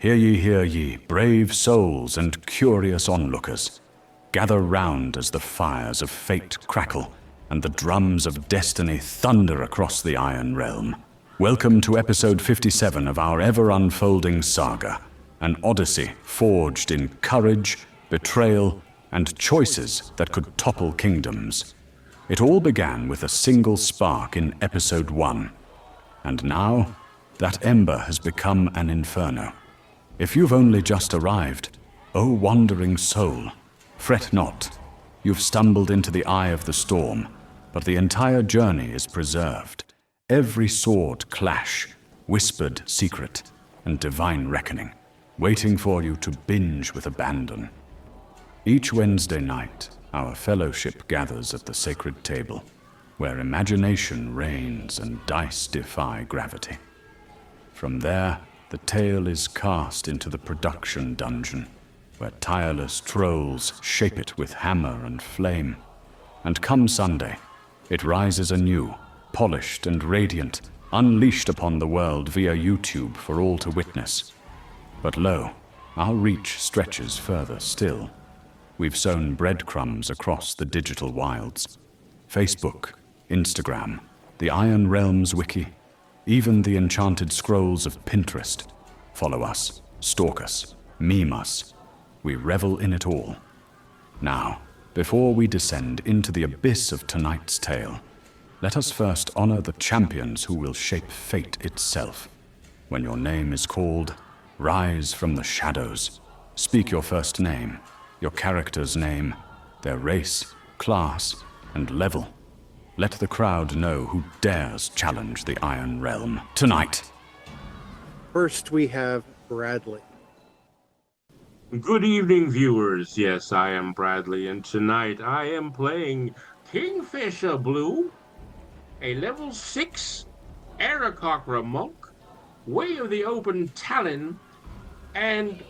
hear ye, brave souls and curious onlookers. Gather round as the fires of fate crackle and the drums of destiny thunder across the Iron Realm. Welcome to episode 57 of our ever-unfolding saga, an odyssey forged in courage, betrayal, and choices that could topple kingdoms. It all began with a single spark in episode 1, and now that ember has become an inferno. If you've only just arrived, O wandering soul, fret not. You've stumbled into the eye of the storm, but the entire journey is preserved. Every sword clash, whispered secret, and divine reckoning, waiting for you to binge with abandon. Each Wednesday night, our fellowship gathers at the sacred table, where imagination reigns and dice defy gravity. From there, the tale is cast into the production dungeon, where tireless trolls shape it with hammer and flame. And come Sunday, it rises anew, polished and radiant, unleashed upon the world via YouTube for all to witness. But lo, our reach stretches further still. We've sown breadcrumbs across the digital wilds. Facebook, Instagram, the Iron Realms wiki, even the enchanted scrolls of Pinterest. Follow us, stalk us, meme us. We revel in it all. Now, before we descend into the abyss of tonight's tale, let us first honor the champions who will shape fate itself. When your name is called, rise from the shadows. Speak your first name, your character's name, their race, class, and level. Let the crowd know who dares challenge the Iron Realm tonight. First, we have Bradley. Good evening, viewers. Yes, I am Bradley, and tonight I am playing Kingfisher Blue, a level 6 Aarakocra monk, Way of the Open Talon, and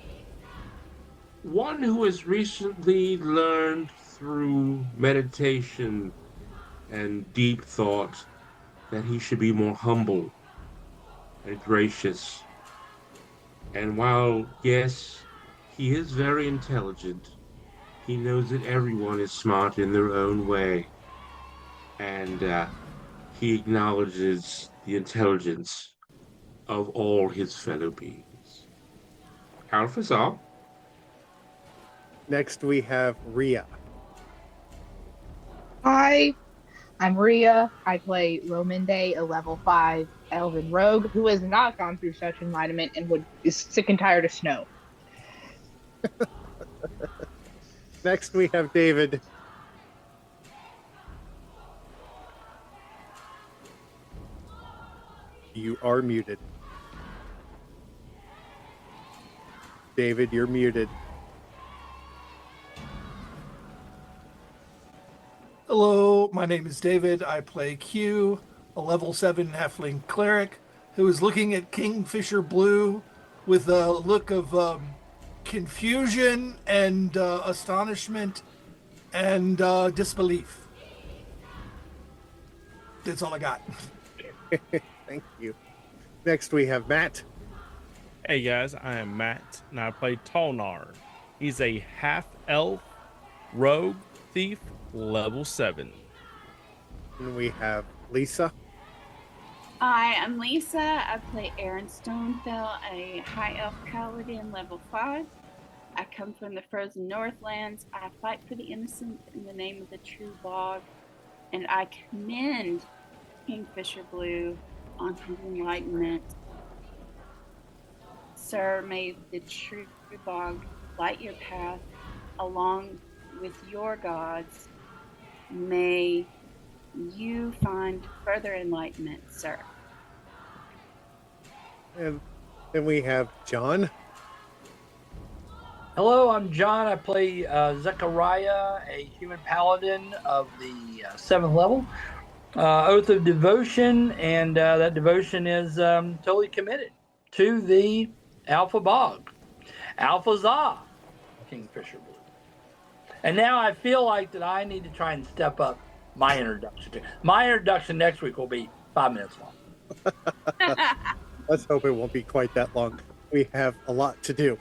one who has recently learned through meditation and deep thought that he should be more humble and gracious. And while, yes, he is very intelligent, he knows that everyone is smart in their own way. And he acknowledges the intelligence of all his fellow beings. Alphazar. Next, we have Rhea. Hi, I'm Rhea. I play Rominde, a level 5 elven rogue who has not gone through such enlightenment and is sick and tired of snow. Next, we have David. You are muted. David, you're muted. Hello, my name is David. I play Q, a level 7 halfling cleric who is looking at Kingfisher Blue with a look of confusion and astonishment and disbelief. That's all I got. Thank you. Next, we have Matt. Hey guys, I am Matt, and I play Tolnar. He's a half-elf rogue thief, level 7. And we have Lisa. Hi, I'm Lisa. I play Aaron Stonefell, a high elf paladin, level 5. I come from the frozen Northlands. I fight for the innocent in the name of the true bog, and I commend Kingfisher Blue on his enlightenment. Sir, may the true bog light your path along with your gods. May you find further enlightenment, sir. And then we have John. Hello, I'm John. I play Zechariah, a human paladin of the 7th level. Oath of Devotion, and that devotion is totally committed to the Alpha Bog. Alphazar, Kingfisher Blue. And now I feel like that I need to try and step up my introduction. My introduction next week will be 5 minutes long. Let's hope it won't be quite that long. We have a lot to do.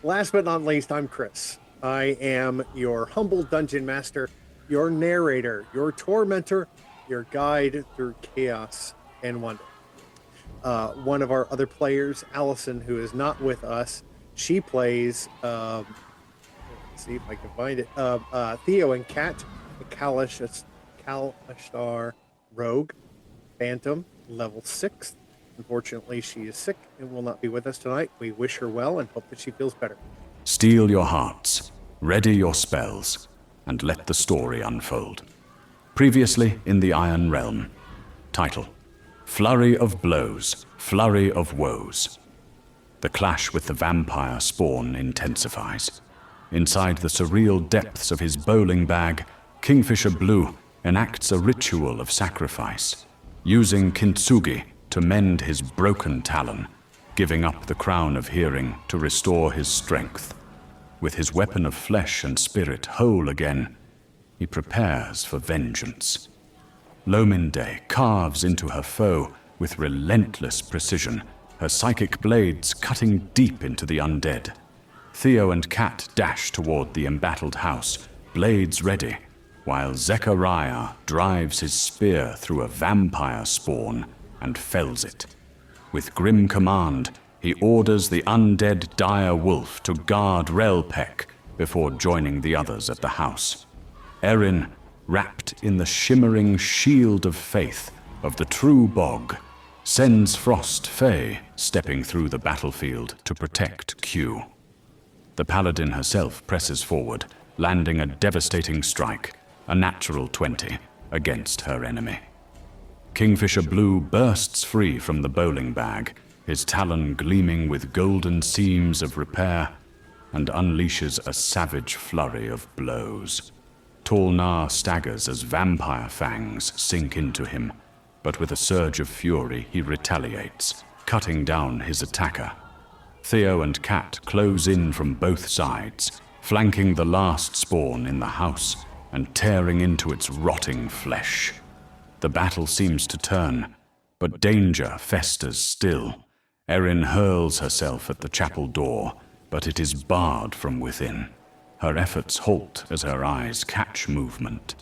Last but not least, I'm Chris. I am your humble dungeon master, your narrator, your tormentor, your guide through chaos and wonder. One of our other players, Allison, who is not with us, she plays. Let's see if I can find it. Theo and Kat, a Kalashtar rogue, Phantom, level 6. Unfortunately, she is sick and will not be with us tonight. We wish her well and hope that she feels better. Steel your hearts, ready your spells, and let the story unfold. Previously in the Iron Realm. Title: Flurry of Blows, Flurry of Woes. The clash with the vampire spawn intensifies. Inside the surreal depths of his bowling bag, Kingfisher Blue enacts a ritual of sacrifice, using kintsugi to mend his broken talon, giving up the crown of hearing to restore his strength. With his weapon of flesh and spirit whole again, he prepares for vengeance. Lominde carves into her foe with relentless precision, her psychic blades cutting deep into the undead. Theo and Kat dash toward the embattled house, blades ready, while Zechariah drives his spear through a vampire spawn and fells it. With grim command, he orders the undead dire wolf to guard Relpek before joining the others at the house. Erin, wrapped in the shimmering shield of faith of the true bog, sends Frost Faye stepping through the battlefield to protect Q. The paladin herself presses forward, landing a devastating strike, a natural 20, against her enemy. Kingfisher Blue bursts free from the bowling bag, his talon gleaming with golden seams of repair, and unleashes a savage flurry of blows. Tolnar staggers as vampire fangs sink into him, but with a surge of fury he retaliates, cutting down his attacker. Theo and Kat close in from both sides, flanking the last spawn in the house and tearing into its rotting flesh. The battle seems to turn, but danger festers still. Erin hurls herself at the chapel door, but it is barred from within. Her efforts halt as her eyes catch movement.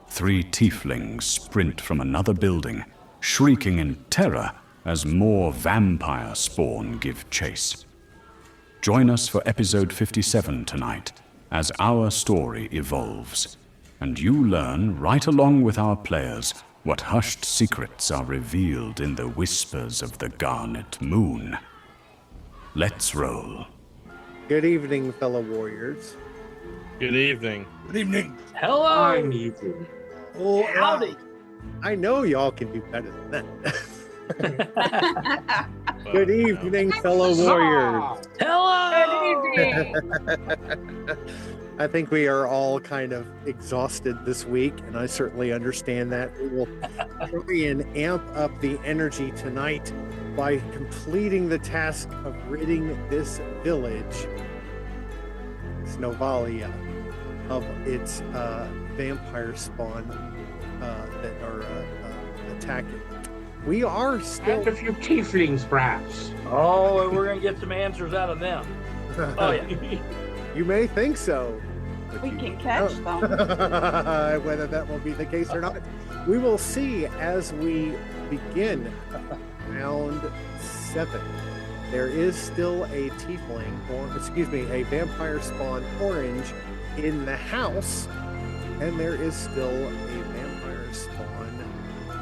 3 tieflings sprint from another building, shrieking in terror as more vampire spawn give chase. Join us for episode 57 tonight, as our story evolves, and you learn right along with our players what hushed secrets are revealed in the whispers of the Garnet Moon. Let's roll. Good evening, fellow warriors. Good evening. Good evening. Hello. I'm eating. Oh, Howdy. I know y'all can do better than that. Good evening, fellow warriors. Hello. I think we are all kind of exhausted this week, and I certainly understand that. We will try and amp up the energy tonight by completing the task of ridding this village, Snovalia, of its vampire spawn that are attacking. We are still... And a few tieflings, perhaps. Oh, and we're gonna get some answers out of them. Oh yeah. You may think so. but We you can don't catch know. them. Whether that will be the case or not, we will see as we begin round 7. There is still a tiefling, or excuse me, a vampire spawn orange in the house, and there is still a vampire spawn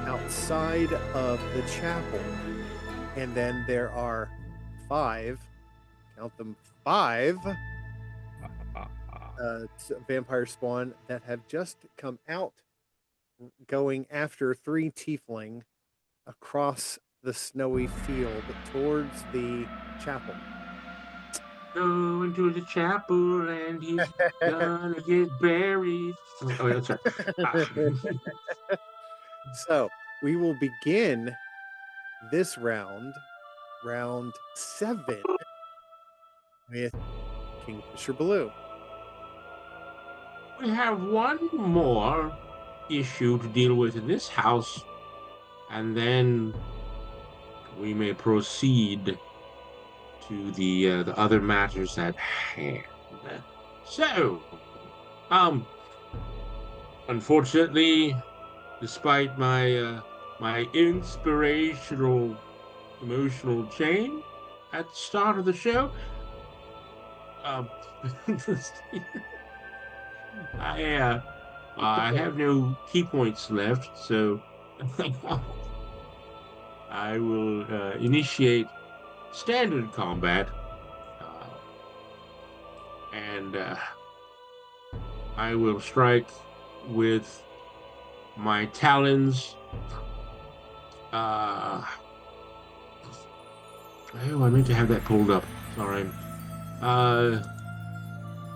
outside of the chapel. And then there are 5, count them, 5 vampire spawn that have just come out, going after 3 tiefling across the snowy field towards the chapel. Go into the chapel and he's gonna get buried. Oh, that's right. So we will begin this round 7, with Kingfisher Blue. We have one more issue to deal with in this house, and then we may proceed to the other matters at hand. So, unfortunately, despite my inspirational emotional chain at the start of the show, um, I have no key points left, so I will initiate standard combat, and I will strike with my talons. Oh, I meant to have that pulled up. Sorry. Of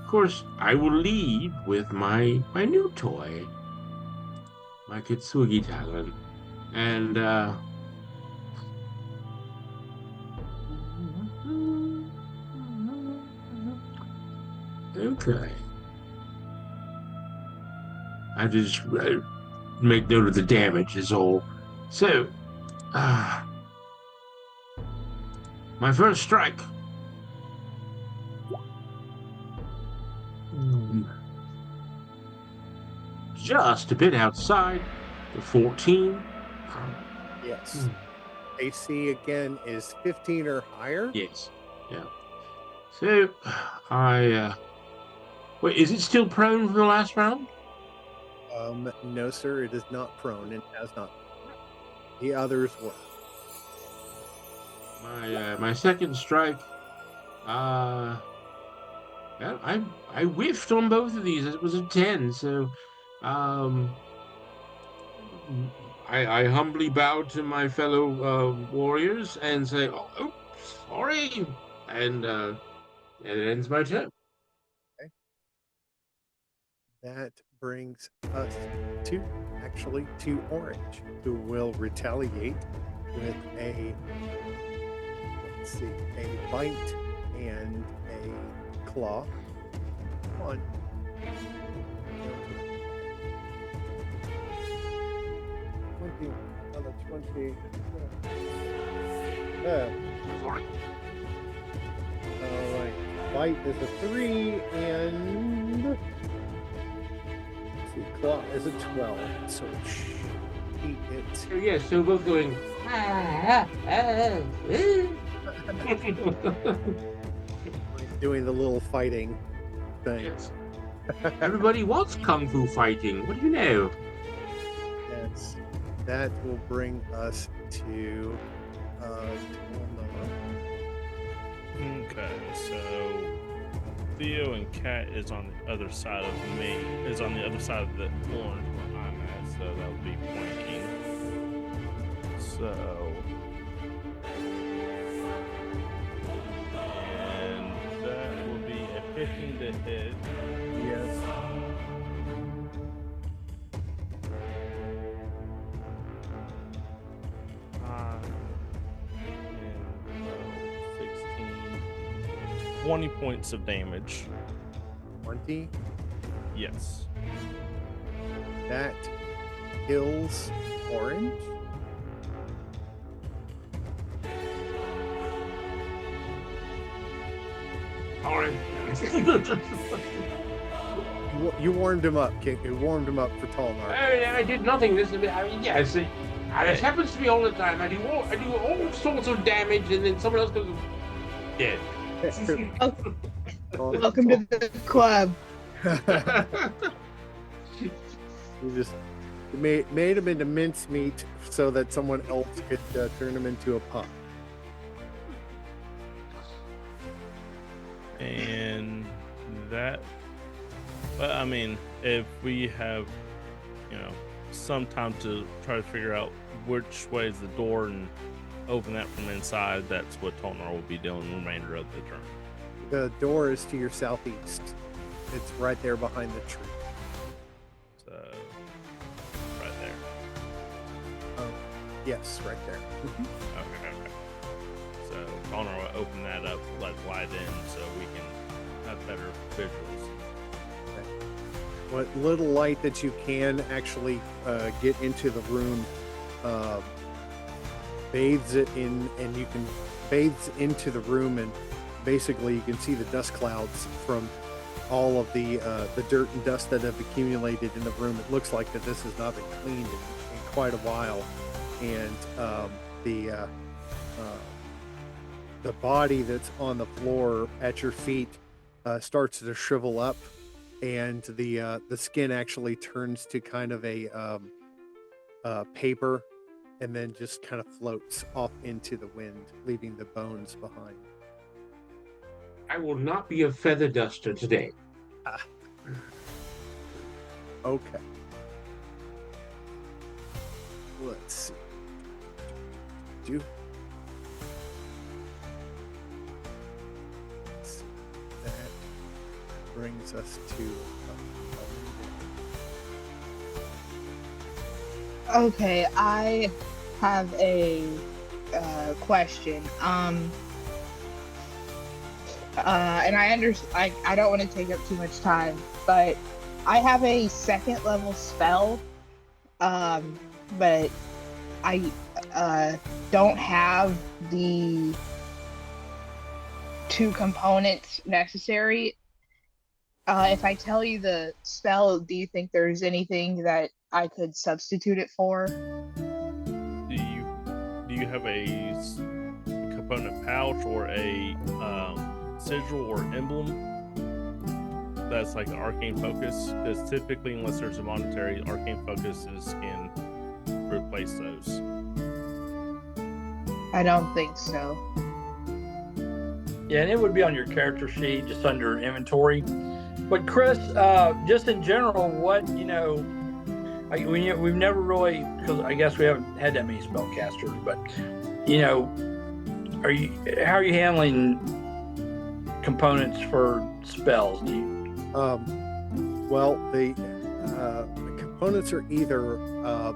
course, I will lead with my new toy, my Kitsugi talon, and okay. I just make note of the damage is all. So, my first strike. Just a bit outside the 14. Yes. AC again is 15 or higher. Yes. Yeah. So, wait, is it still prone from the last round? No, sir, it is not prone and has not. The others were. My second strike. Well, I whiffed on both of these. It was a 10, so I humbly bow to my fellow warriors and say, "Oh, sorry," and it ends my turn. Okay. That brings us to Orange, who will retaliate with a bite and a claw. Come on. 20, another 20. Sorry. All right. Bite is a 3, and let's see, claw is a 12. So eat it. So yes, so both going. Doing the little fighting thing. Yes. Everybody wants kung fu fighting. What do you know? Yes. That will bring us to Okay, so Theo and Kat is on the other side of me. Is on the other side of the orange where I'm at, so that would be flanking. So, and that will be a 15 to hit. yes. And 16, 20 points of damage. 20. Yes. That kills Orange. Sorry. You warmed him up, King. You warmed him up for Talnar. I did nothing. This happens to me all the time. I do all sorts of damage, and then someone else goes dead. Welcome to the club. You just made him into mincemeat so that someone else could turn him into a pup. And that, but I mean, if we have, some time to try to figure out which way is the door and open that from inside, that's what Tonar will be doing the remainder of the turn. The door is to your southeast. It's right there behind the tree. So, right there. Yes, right there. Okay. So Tonar will open that up, let light in, so we can have better visuals. What little light that you can actually get into the room bathes it in, and you can bathes into the room, and basically you can see the dust clouds from all of the dirt and dust that have accumulated in the room. It looks like that this has not been cleaned in quite a while, and the body that's on the floor at your feet starts to shrivel up, and the skin actually turns to kind of a paper, and then just kind of floats off into the wind, leaving the bones behind. I will not be a feather duster today. Okay. Let's see. That brings us to Okay, I have a question. And I don't want to take up too much time, but I have a second level spell, but I don't have the 2 components necessary. If I tell you the spell, do you think there's anything that I could substitute it for? Do you have a component pouch or a sigil or emblem that's like an arcane focus? Because typically, unless there's a monetary, arcane focuses can replace those. I don't think so. Yeah, and it would be on your character sheet, just under inventory. But Chris, just in general, what we've never really, because I guess we haven't had that many spellcasters, but how are you handling components for spells? Well, the components are either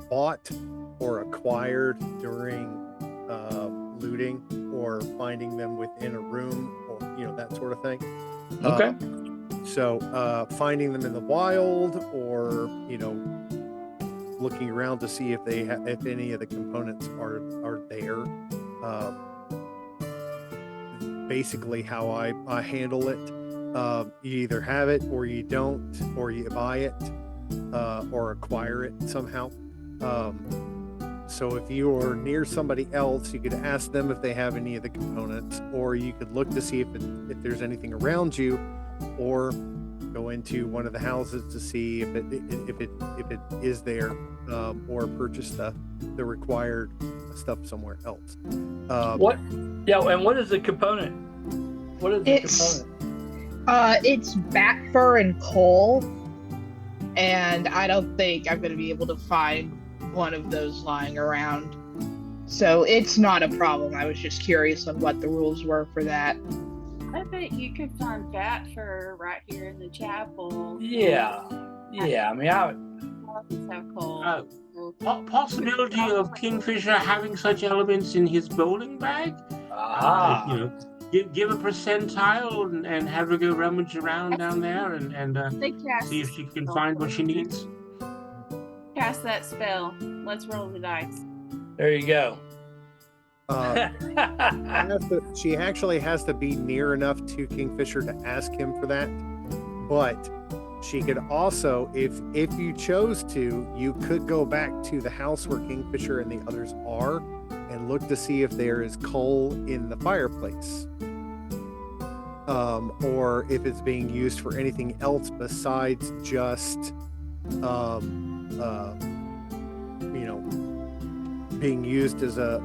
bought or acquired during looting or finding them within a room, or that sort of thing. Okay. So finding them in the wild, or looking around to see if if any of the components are there. Basically, how I handle it. You either have it or you don't, or you buy it or acquire it somehow. So if you are near somebody else, you could ask them if they have any of the components, or you could look to see if there's anything around you, or go into one of the houses to see if it is there, or purchase the required stuff somewhere else. What? Yeah, and what is the component? What is the component? It's bat fur and coal, and I don't think I'm going to be able to find one of those lying around. So it's not a problem. I was just curious on what the rules were for that. I bet you could find bat fur right here in the chapel. Yeah. I mean, So cool. Possibility of Kingfisher having such elements in his bowling bag? Give a percentile and have her go rummage around down there and see if she can find what she needs. Cast that spell. Let's roll the dice. there you go. She actually has to be near enough to Kingfisher to ask him for that, but she could also, if you chose to, you could go back to the house where Kingfisher and the others are and look to see if there is coal in the fireplace, or if it's being used for anything else besides just being used as a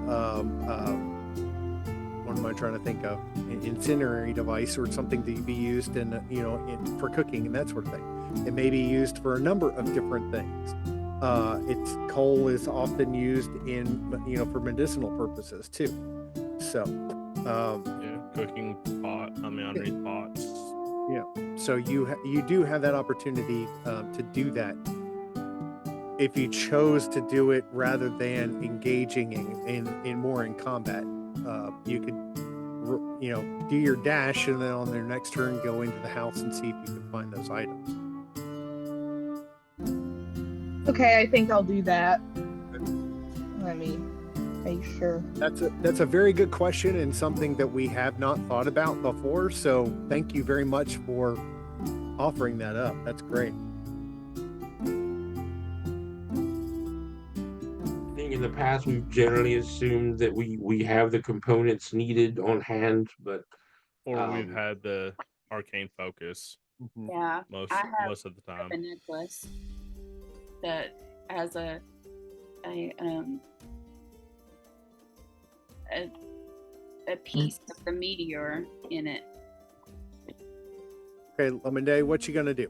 what am I trying to think of? An incendiary device, or something to be used for cooking and that sort of thing. It may be used for a number of different things. Coal is often used for medicinal purposes too. So cooking pot. Underneath pots. Yeah. So you do have that opportunity to do that if you chose to do it rather than engaging in combat. You could do your dash, and then on their next turn go into the house and see if you can find those items. Okay, I think I'll do that. Let me Are you sure? That's a very good question and something that we have not thought about before. So thank you very much for offering that up. That's great. I think in the past we've generally assumed that we have the components needed on hand, but Or we've had the arcane focus Yeah, most I have most of the time. a necklace that has a piece of the meteor in it. Okay, Lemon Day, what you gonna do?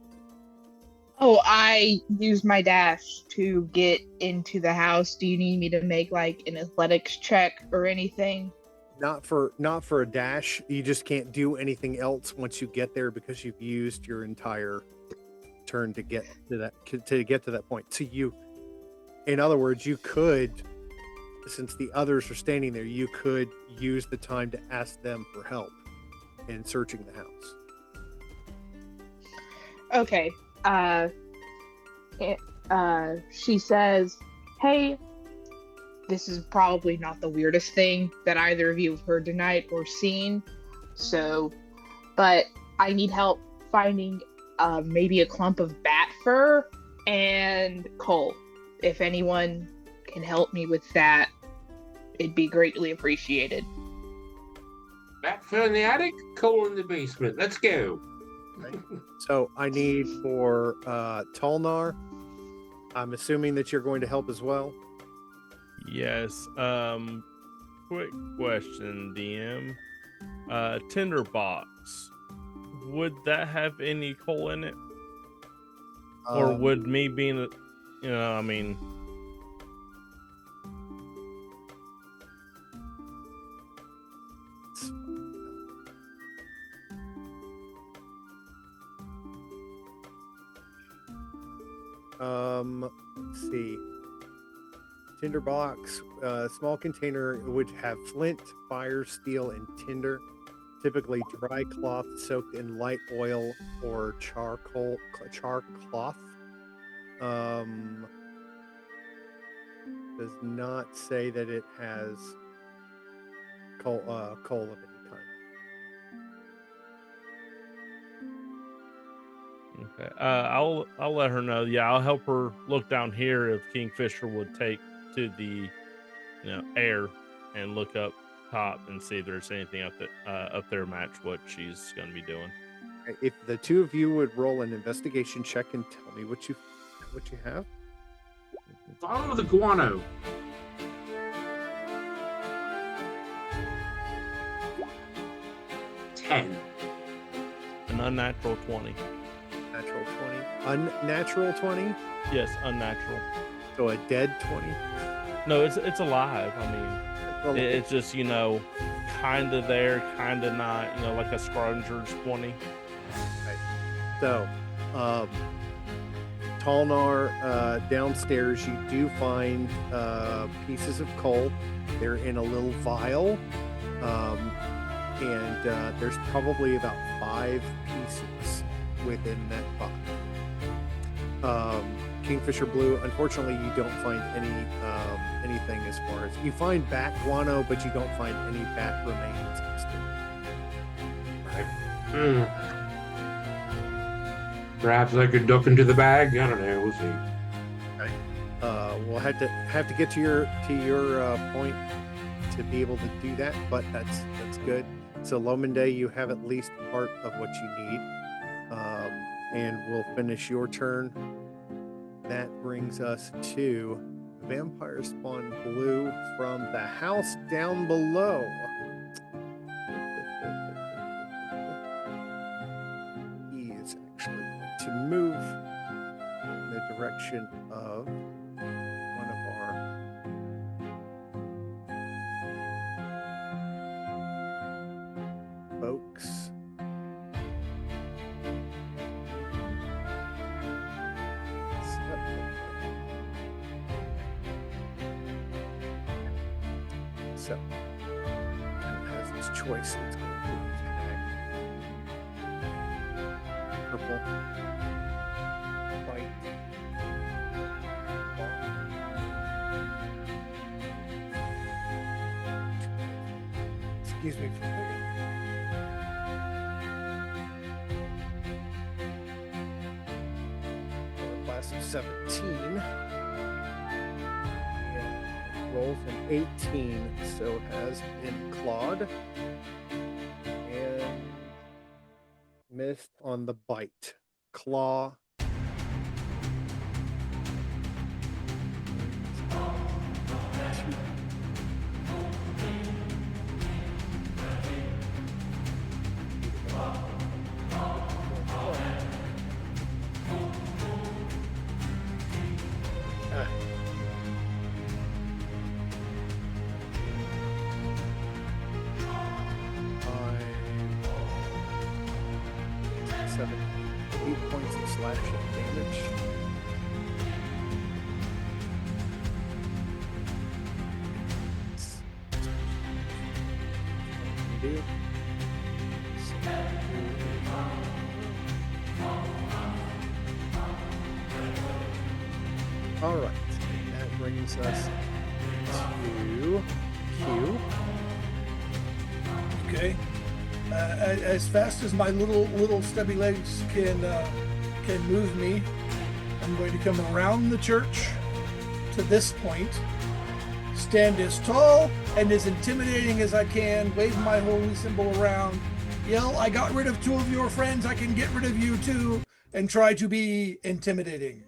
Oh, I used my dash to get into the house. Do you need me to make like an athletics check or anything? Not for a dash. You just can't do anything else once you get there because you've used your entire turn to get to that point. So in other words, you could, since the others are standing there, you could use the time to ask them for help in searching the house. Okay. She says, "Hey, this is probably not the weirdest thing that either of you have heard tonight or seen. So, but I need help finding maybe a clump of bat fur and coal. If anyone can help me with that, it'd be greatly appreciated." Bat fur in the attic, coal in the basement. Let's go. Right. So I need for Tolnar. I'm assuming that you're going to help as well. Yes. Quick question, DM. Tinderbox. Would that have any coal in it? Or would me being a, I mean, let's see. Tinderbox, small container would have flint, fire, steel, and tinder. Typically dry cloth soaked in light oil or char cloth. Does not say that it has coal of any kind. okay. I'll let her know. Yeah, I'll help her look down here if Kingfisher would take to the air and look up top and see if there's anything up there match what she's going to be doing. If the two of you would roll an investigation check and tell me what you have. Follow the guano. Ten. An unnatural 20. Natural 20. Unnatural 20? Yes, unnatural. So a dead 20? No, it's alive. I mean, it's just, kind of there, kind of not, like a Scrunger's 20. Right. So, Tolnar, downstairs, you do find pieces of coal. They're in a little vial. And there's probably about 5 pieces within that vial. Kingfisher Blue, unfortunately, you don't find anything as far as you find bat guano, but you don't find any bat remains. Right. Perhaps I could duck into the bag. I don't know. We'll see. Okay. We'll have to get to your point to be able to do that, but that's good. So Lominde, you have at least part of what you need, and we'll finish your turn. That brings us to Vampire Spawn Blue from the house down below. He is actually going to move in the direction of one of our folks. So, it has its choice. It's going to attack purple, white, black. Excuse me for class of 17. And rolls an 18, so has been clawed. And missed on the bite. Claw. Seven, 8 points of slashing damage. Do. All right, that brings us to Q. Okay. As fast as my little stubby legs can move me, I'm going to come around the church to this point, stand as tall and as intimidating as I can, wave my holy symbol around, yell, "I got rid of 2 of your friends, I can get rid of you too," and try to be intimidating.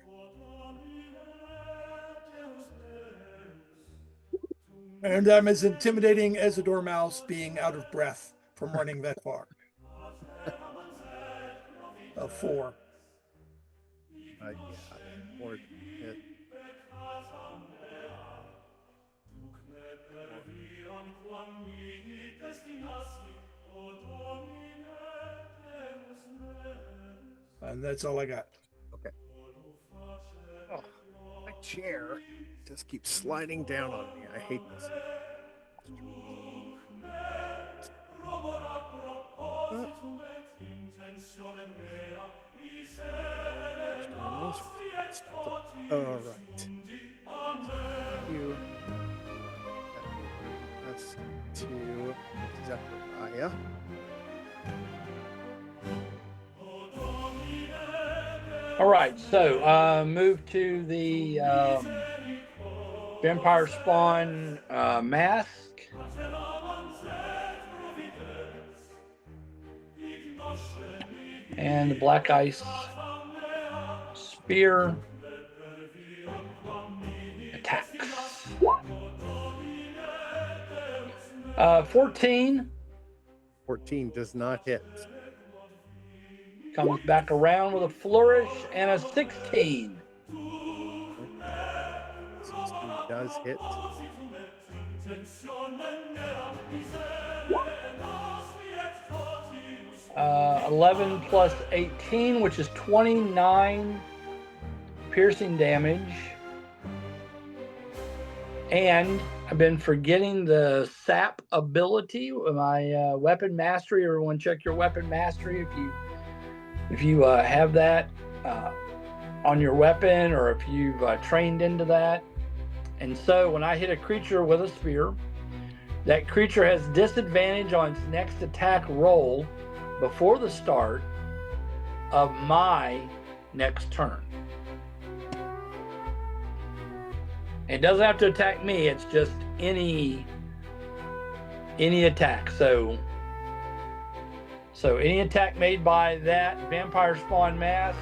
And I'm as intimidating as a dormouse being out of breath from running that far. 4. Yeah, 4 hit. And that's all I got. Okay. Oh, my chair just keeps sliding down on me. I hate this. All right. You. That's to Zechariah. All right, so move to the Vampire Spawn mask. And the Black Ice Spear attacks. 14. 14 does not hit. Comes back around with a flourish and a 16. 16 does hit. Uh, 11 plus 18, which is 29 piercing damage. And I've been forgetting the sap ability with my weapon mastery. Everyone check your weapon mastery if you have that on your weapon, or if you've trained into that. And so when I hit a creature with a spear, that creature has disadvantage on its next attack roll before the start of my next turn. It doesn't have to attack me, it's just any attack. So any attack made by that Vampire Spawn mask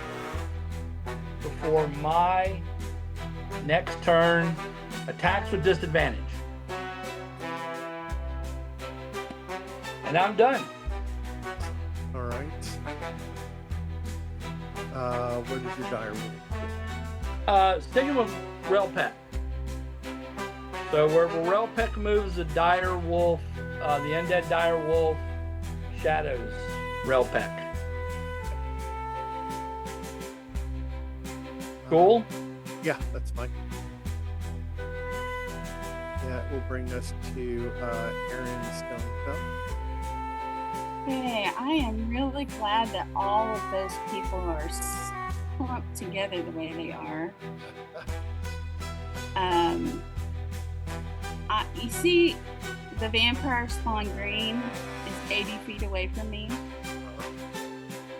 before my next turn attacks with disadvantage. And I'm done. All right. Where did your dire move? Sticking with Relpec. So wherever Relpec moves, the dire wolf, the undead dire wolf shadows Relpec. Cool? Yeah, that's fine. That will bring us to Aaron Stonefell. Hey, I am really glad that all of those people are clumped together the way they are. You see, the vampire spawn green is 80 feet away from me,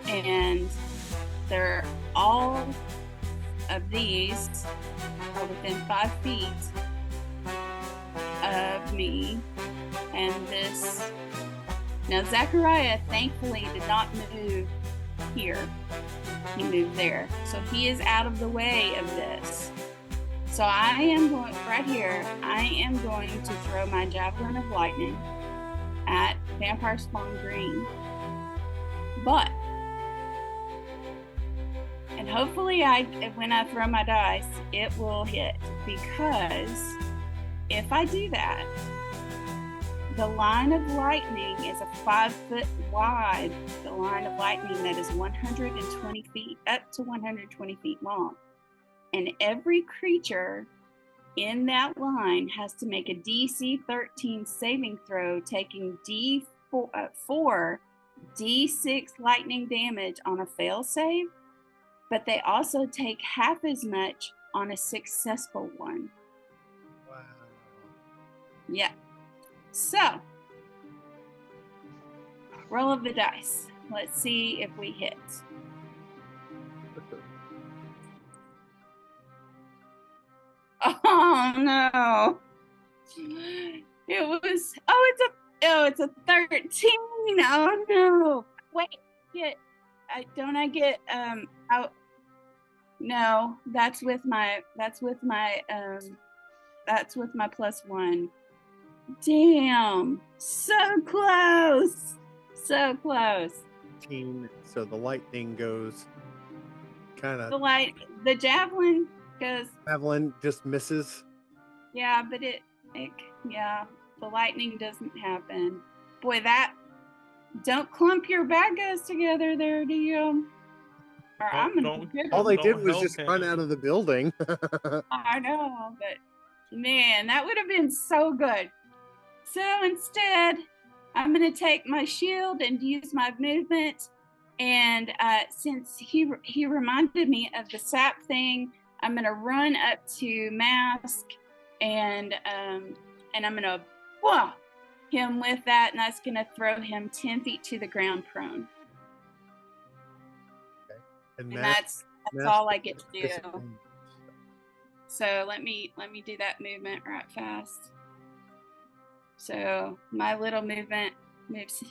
and they're all of these are within 5 feet of me, and this. Now, Zachariah thankfully did not move here. He moved there. So he is out of the way of this. So I am going, right here, I am going to throw my Javelin of Lightning at Vampire Spawn Green. But, and hopefully when I throw my dice, it will hit. Because if I do that, the line of lightning is a 5 foot wide, the line of lightning that is 120 feet, up to 120 feet long. And every creature in that line has to make a DC 13 saving throw, taking four D6 lightning damage on a fail save, but they also take half as much on a successful one. Wow. Yeah. So, roll of the dice. Let's see if we hit. Oh no! It's a 13. Oh no! Wait, I get out? No, that's with my +1. Damn, so close. So the lightning goes kind of. The javelin goes. Javelin just misses. Yeah, but the lightning doesn't happen. Boy, don't clump your bad guys together there, do you? Or I'm gonna get All they did was help just him. run out of the building. I know, but man, that would have been so good. So instead, I'm going to take my shield and use my movement. And since he reminded me of the sap thing, I'm going to run up to Mask and I'm going to him with that, and that's going to throw him 10 feet to the ground prone. Okay. And that's all I get to do. So let me do that movement right fast. So my little movement moves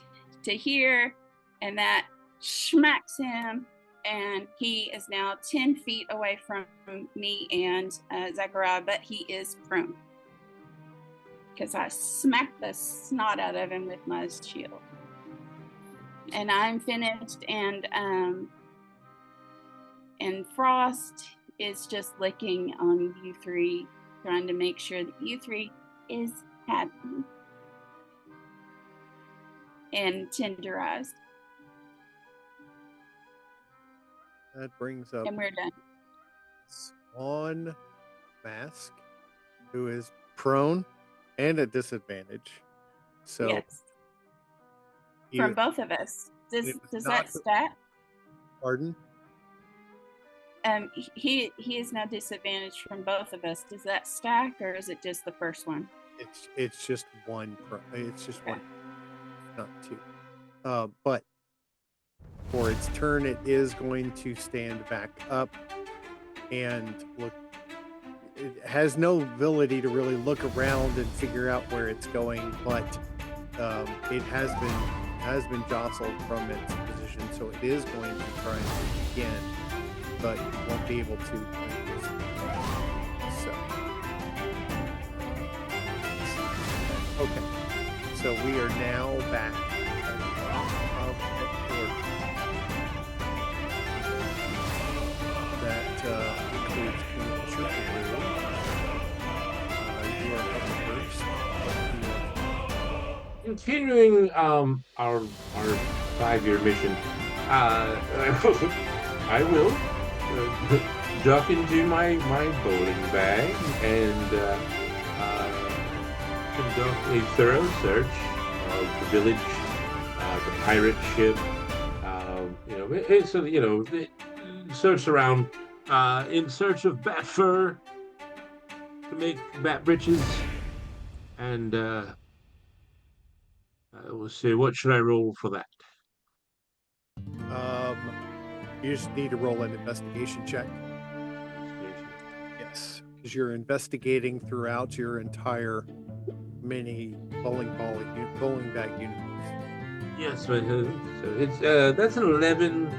to here, and that smacks him, and he is now 10 feet away from me and Zachariah, but he is prone because I smacked the snot out of him with my shield. And I'm finished, and Frost is just licking on U3, trying to make sure that U3 is happy and tenderized. That brings up. And we're done. Swan Mask, who is prone and at disadvantage. So yes. From both of us. Does that stack? Pardon? He is now disadvantaged from both of us. Does that stack, or is it just the first one? It's just one. It's just one, not two. But for its turn, it is going to stand back up and look. It has no ability to really look around and figure out where it's going, but it has been jostled from its position, so it is going to try and move again, but won't be able to. So, okay. So we are now back of the order. That includes Kingfisher Blue. You are up first. Continuing our 5-year mission, I will duck into my bowling bag and conduct a thorough search of the village, the pirate ship. Search around in search of bat fur to make bat breeches, And we'll see. What should I roll for that? You just need to roll an investigation check. Yes, because you're investigating throughout your entire mini bowling bag universe. Yes, so it's that's an 11.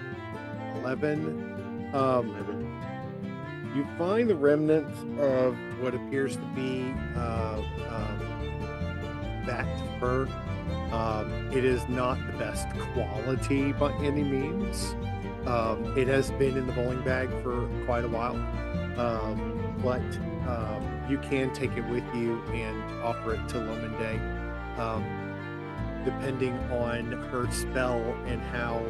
11. 11. You find the remnants of what appears to be bat fur. It is not the best quality by any means. It has been in the bowling bag for quite a while, but you can take it with you and offer it to Lominde, depending on her spell and how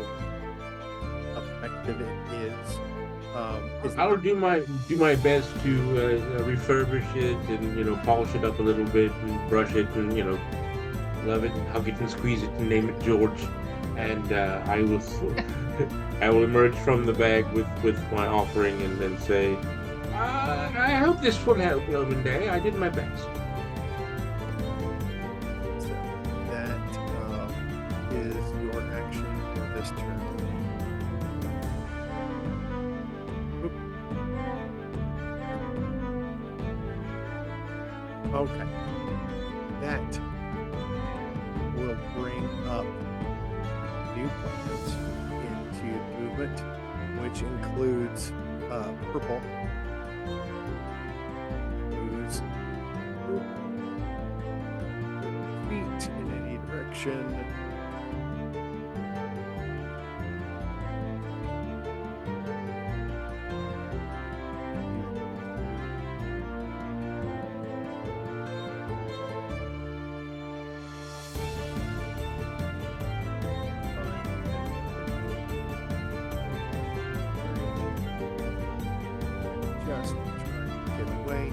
effective it is. I'll do my best to refurbish it and polish it up a little bit and brush it and love it and hug it and squeeze it and name it George, and I will emerge from the bag with my offering and then say, I hope this will help, Day. I did my best. So that is your action for this turn. Oop. Okay. That will bring up new plans into movement, which includes purple, who's feet in any direction. Just trying to get away.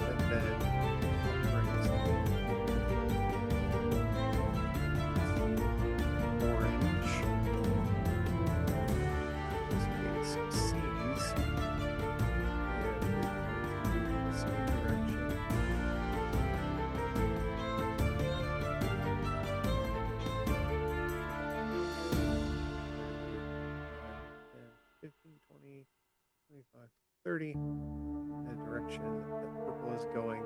And then brings orange. This case sees and the same direction. And 15, 20, 25, 30, the direction that purple is going.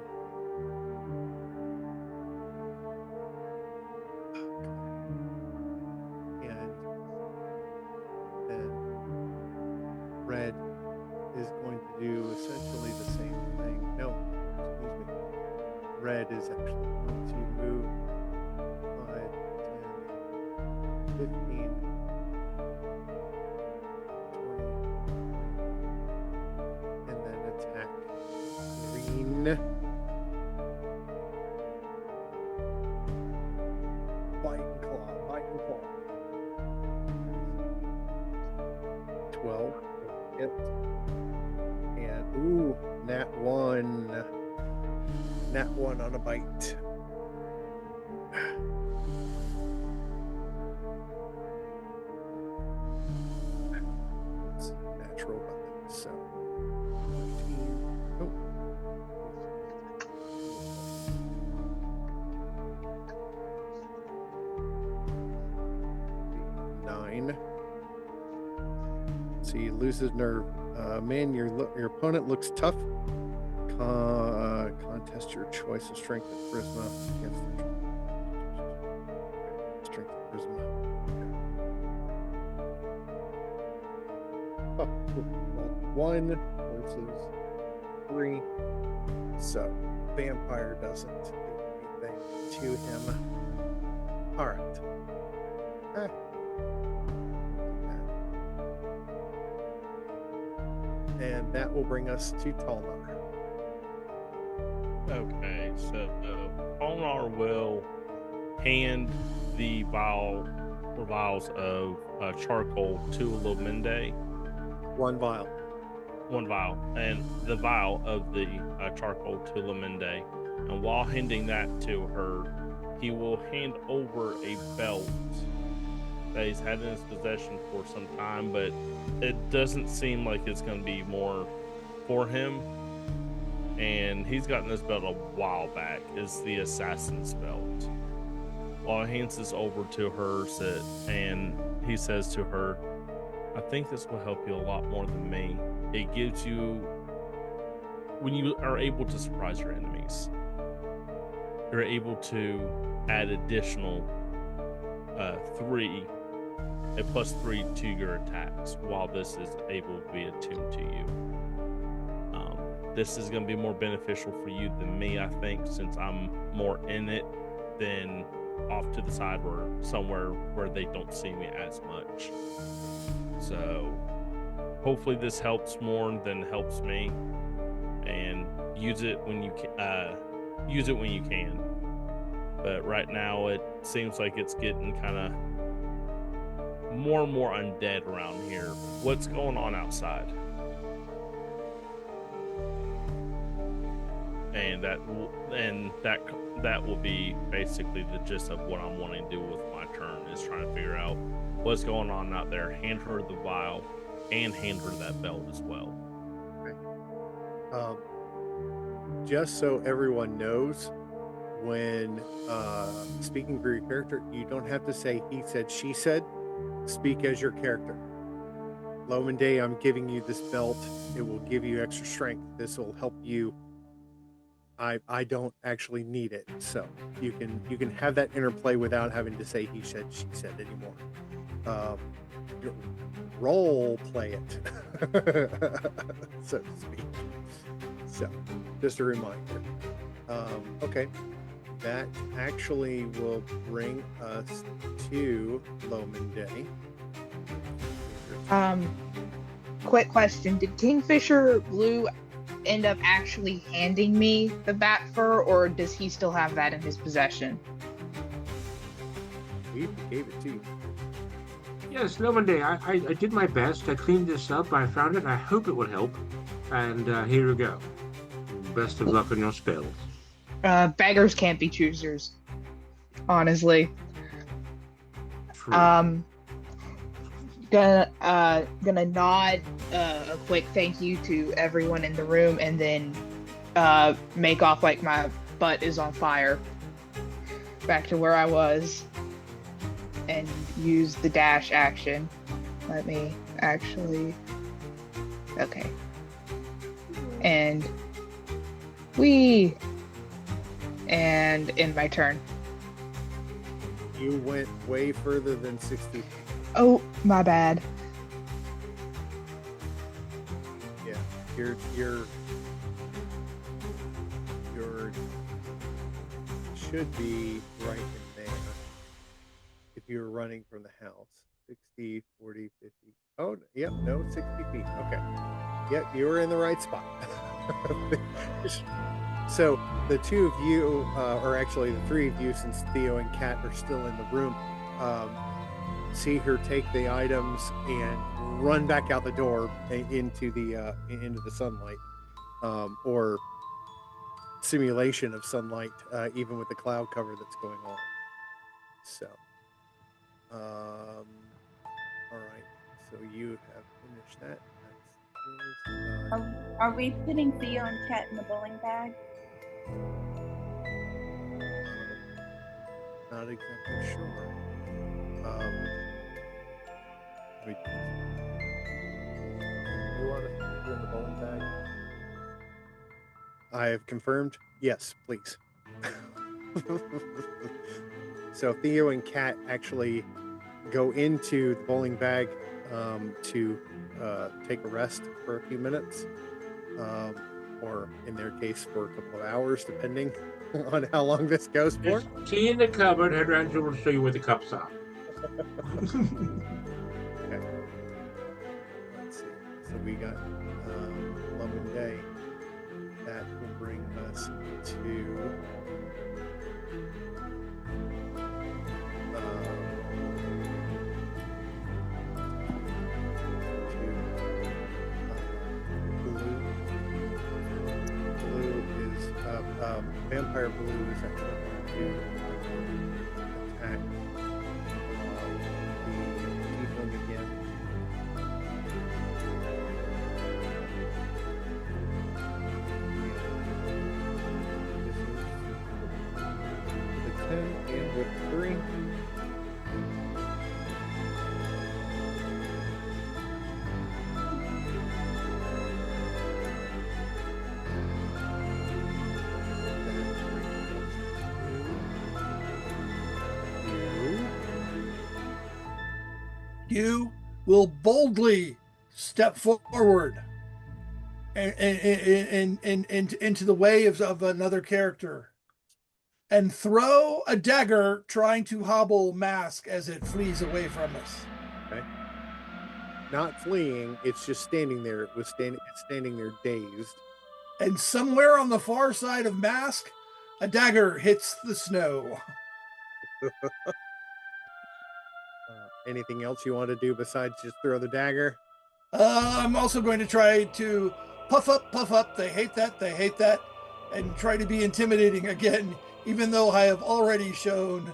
And then red is going to do essentially the same thing. No, excuse me. Red is actually going to move 5, 10, 15, 20, and then attack green. Bite and claw, bite and claw. 12 hit. And ooh, nat 1. Nat 1 on a bite. It's natural weapon, so 14. Oh. 9. So he loses nerve. Man, your opponent looks tough. Contest your choice of strength and charisma against the strength and charisma. Okay. Oh, cool. Well, 1 versus 3. So vampire doesn't do anything to him. All right. And that will bring us to Talnar. Okay, so Talnar will hand the vials of charcoal to Lominde. 1 vial. One vial, and the vial of the charcoal to Lominde. And while handing that to her, he will hand over a belt that he's had in his possession for some time, but it doesn't seem like it's going to be more for him. And he's gotten this belt a while back. It's the Assassin's Belt. Well, he hands this over to her, and he says to her, I think this will help you a lot more than me. It gives you, when you are able to surprise your enemies, you're able to add additional a +3 to your attacks while this is able to be attuned to you. This is going to be more beneficial for you than me, I think, since I'm more in it than off to the side or somewhere where they don't see me as much. So hopefully this helps more than helps me, and use it when you can. But right now it seems like it's getting kind of more and more undead around here. What's going on outside? And that will be basically the gist of what I'm wanting to do with my turn, is trying to figure out what's going on out there, hand her the vial, and hand her that belt as well. Okay. Just so everyone knows, when speaking for your character, you don't have to say he said, she said. Speak as your character. Lominde, I'm giving you this belt. It will give you extra strength. This will help you. I don't actually need it, so you can have that interplay without having to say he said, she said anymore. Role play it, so to speak. So, just a reminder. Okay, that actually will bring us to Lominde. Quick question: did Kingfisher Blue end up actually handing me the bat fur, or does he still have that in his possession? We gave it to you. Yes, Lominde, I did my best. I cleaned this up. I found it. I hope it will help. And here you go. Best of luck on your spells. Beggars can't be choosers, honestly. True. Gonna nod a quick thank you to everyone in the room, and then make off like my butt is on fire back to where I was, and use the dash action. Let me actually, okay, and and end my turn. You went way further than 60. Oh, my bad. Yeah, you're should be right in there if you're running from the house. 60, 40, 50. Oh, yep, no, 60 feet. Okay. Yep, you were in the right spot. So the two of you, or actually the three of you, since Theo and Kat are still in the room, see her take the items and run back out the door into the sunlight, or simulation of sunlight, even with the cloud cover that's going on. So, all right. So you have finished that. That's yours. Are we putting Theo and Kat in the bowling bag? Not exactly sure. Wait. You want to put in the bowling bag? I have confirmed. Yes, please. So Theo and Kat actually go into the bowling bag to take a rest for a few minutes, or in their case for a couple of hours, depending on how long this goes for. Just tea in the cupboard. Head around to show you where the cups are. Okay. Let's see. So we got Lominde. That will bring us to Blue is Vampire Blue is actually going to attack the with 3. You will boldly step forward and into the way of another character and throw a dagger trying to hobble Mask as it flees away from us. Okay. Not fleeing, it's just standing there. It's standing there dazed. And somewhere on the far side of Mask, a dagger hits the snow. Anything else you want to do besides just throw the dagger? I'm also going to try to puff up. They hate that, and try to be intimidating again, even though I have already shown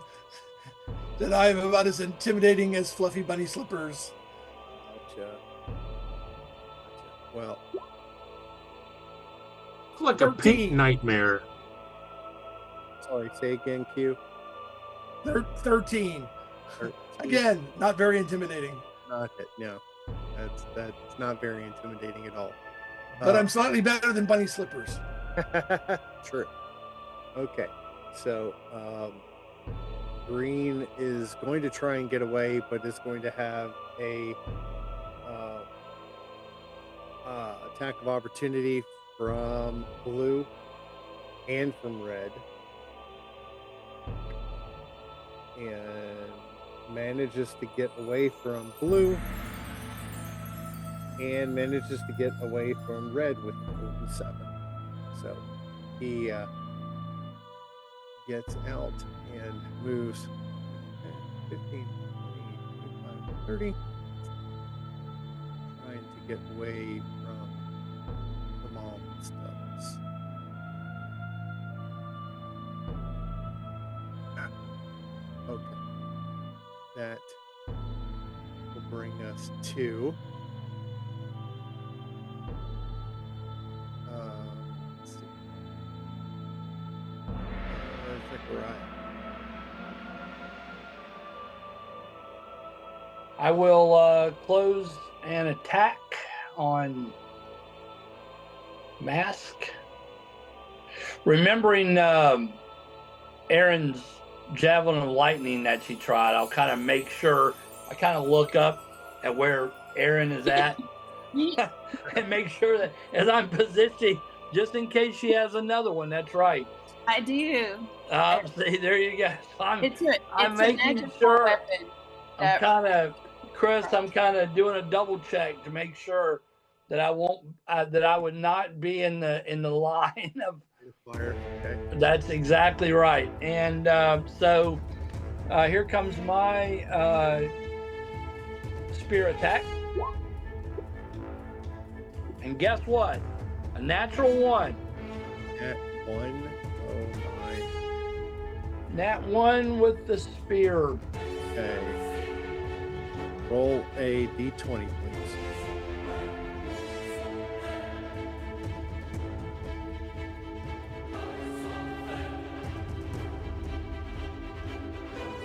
that I am about as intimidating as Fluffy Bunny Slippers. Gotcha. Well, It's like a 13. pink nightmare. sorry, say again, Q. 13. Again, not very intimidating. Not it. No, that's not very intimidating at all. But I'm slightly better than Bunny Slippers. True. Okay, so Green is going to try and get away, but is going to have a attack of opportunity from Blue and from Red, and manages to get away from Blue and manages to get away from Red with the 7. So he gets out and moves 10, 15, 20, 25, 30, trying to get away from the mom and stuff. Okay. That will bring us to let's see. Zechariah. I will close an attack on Mask. Remembering Aaron's Javelin of Lightning that she tried, I'll kind of make sure, I kind of look up at where Aaron is at and make sure that as I'm positioning, just in case she has another one. That's right. I do. See, there you go. So I'm It's making an edgeable sure. weapon. I'm kind of, Chris, I'm kind of doing a double check to make sure that I won't, that I would not be in the line of. Fire. Okay. That's exactly right. And so here comes my spear attack. And guess what? A natural 1. At 1. Oh my. Nat 1 with the spear. Okay. Roll a d20, please.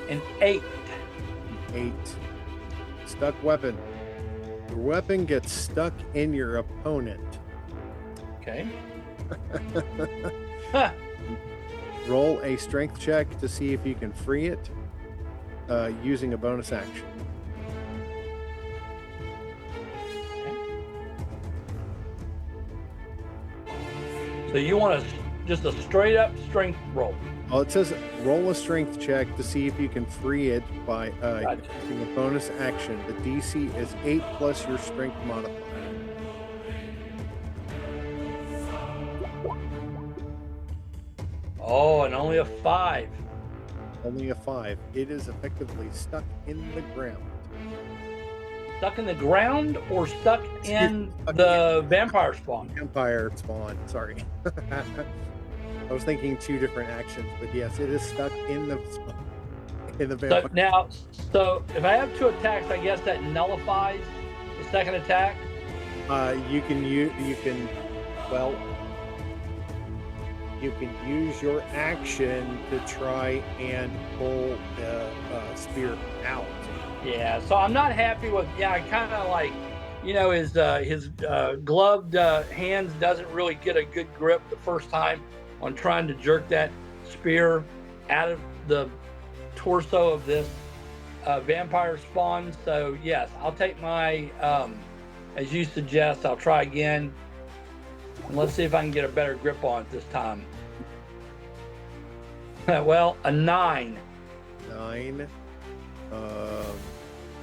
An 8. 8. Stuck weapon. Your weapon gets stuck in your opponent. Okay. Huh. Roll a strength check to see if you can free it using a bonus action. So you want just a straight up strength roll. Well, it says roll a strength check to see if you can free it by Gotcha. using a bonus action. The DC is 8 plus your strength modifier. Oh, and only a 5. Only a 5. It is effectively stuck in the ground. Stuck in the ground or stuck in the vampire spawn? Vampire spawn. Sorry. I was thinking 2 different actions, but yes, it is stuck in the vampire. So now, so if I have 2 attacks, I guess that nullifies the second attack. You can well, you can use your action to try and pull the spear out. Yeah, so I'm not happy with. Yeah, I kind of like, his gloved hands doesn't really get a good grip the first time on trying to jerk that spear out of the torso of this vampire spawn. So yes, I'll take my, as you suggest, I'll try again. And let's see if I can get a better grip on it this time. Well, a 9. 9.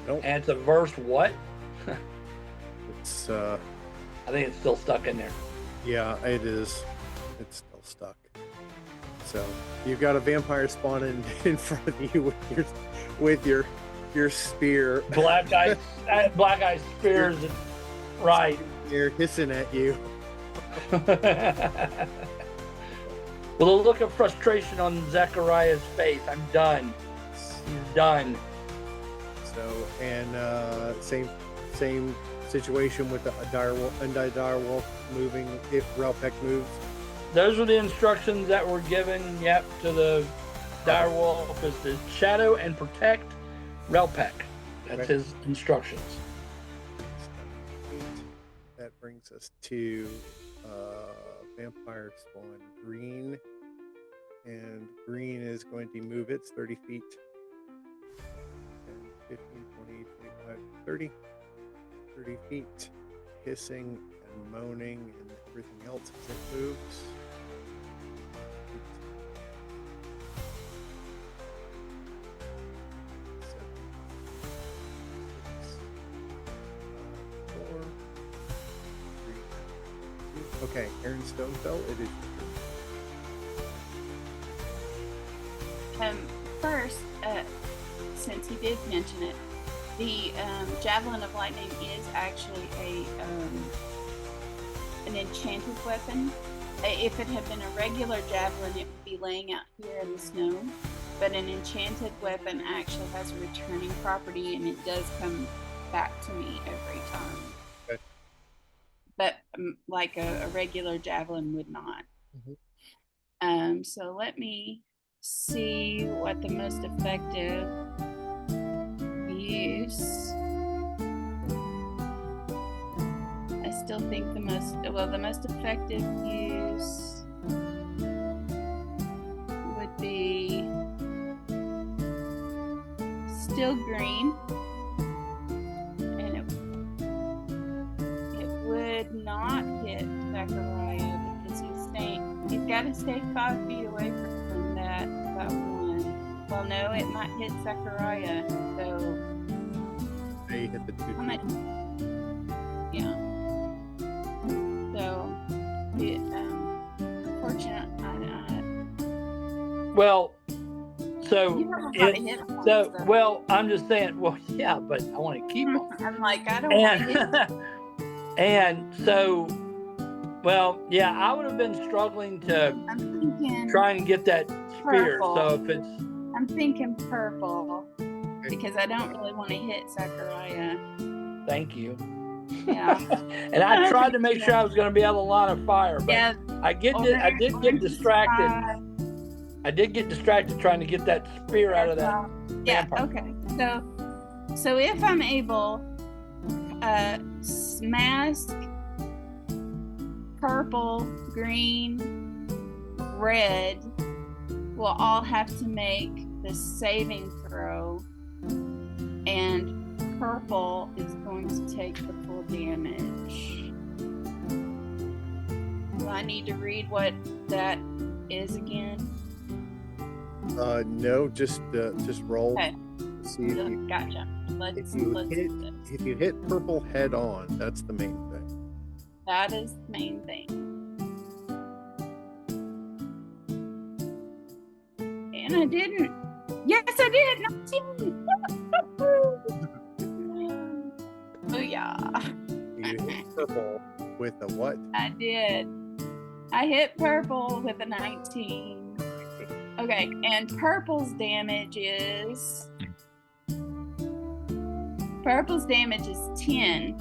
And it's a verse what? It's I think it's still stuck in there. yeah, it is. It's still stuck. So you've got a vampire spawn in front of you with your spear. Black eye spears, right? They're hissing at you. With a look of frustration on Zechariah's face, I'm done. He's done. So, and same situation with the undead dire wolf moving if Relpec moves. Those were the instructions that were given, to the dire wolf, is to shadow and protect Relpec. That's Okay. his instructions. That brings us to vampire spawn green, and green is going to move its 30 feet. 10, 15, 20, 25, 30. 30 feet, hissing and moaning and everything else as it moves. Okay, Aaron Stonefell, it is your First, since he did mention it, the Javelin of Lightning is actually an enchanted weapon. If it had been a regular javelin, it would be laying out here in the snow. But an enchanted weapon actually has a returning property, and it does come back to me every time. Okay. But like a regular javelin would not. Mhm. So let me see what the most effective use. I still think the most effective use would be still green, and it would not hit Zechariah because he's got to stay 5 feet away from that one. Well, no, it might hit Zechariah, so they hit the 2. how much? Yeah. So, unfortunately, Well, so you have a lot of hit points, though. well, I'm just saying. Well, yeah, but I want to keep them. I'm like, I don't want to hit. And so, well, yeah, I would have been struggling to I'm thinking try and get that spear. Purple. So if it's I'm thinking purple because I don't really want to hit Zechariah. thank you. Yeah. And I tried to make sure I was going to be out of the line of fire, but Yeah. I did get distracted. I did get distracted trying to get that spear out of that. Yeah. vampire. Okay. So if I'm able, mask, purple, green, red will all have to make the saving throw, and purple is going to take the full damage. Do I need to read what that is again? No, just roll. Okay. See if you, Gotcha. Let's hit, do this. if you hit purple head on, that's the main thing. That is the main thing. And I didn't. Yes, I did. 19. Booyah. You hit purple with a what? I did. I hit purple with a 19. Okay, and purple's damage is 10.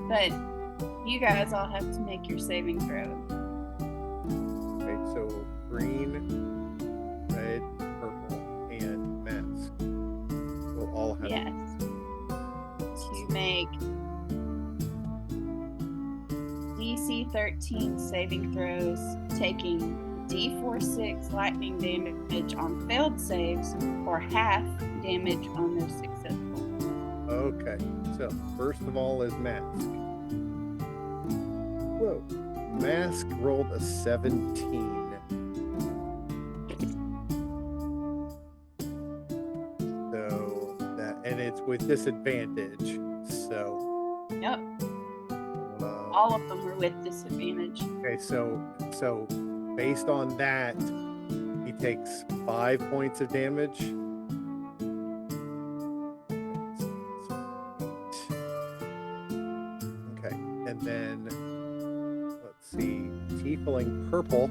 But you guys all have to make your saving throw. So green, red, purple, and mask will all have. Yes. To make DC 13 saving throws, taking D46 lightning damage on failed saves, or half damage on their successful. Okay, so first of all is mask. Whoa, mask rolled a 17. So that, and it's with disadvantage. So Yep. All of them were with disadvantage. okay, so based on that, he takes 5 points of damage. Okay, and then let's see, Tiefling purple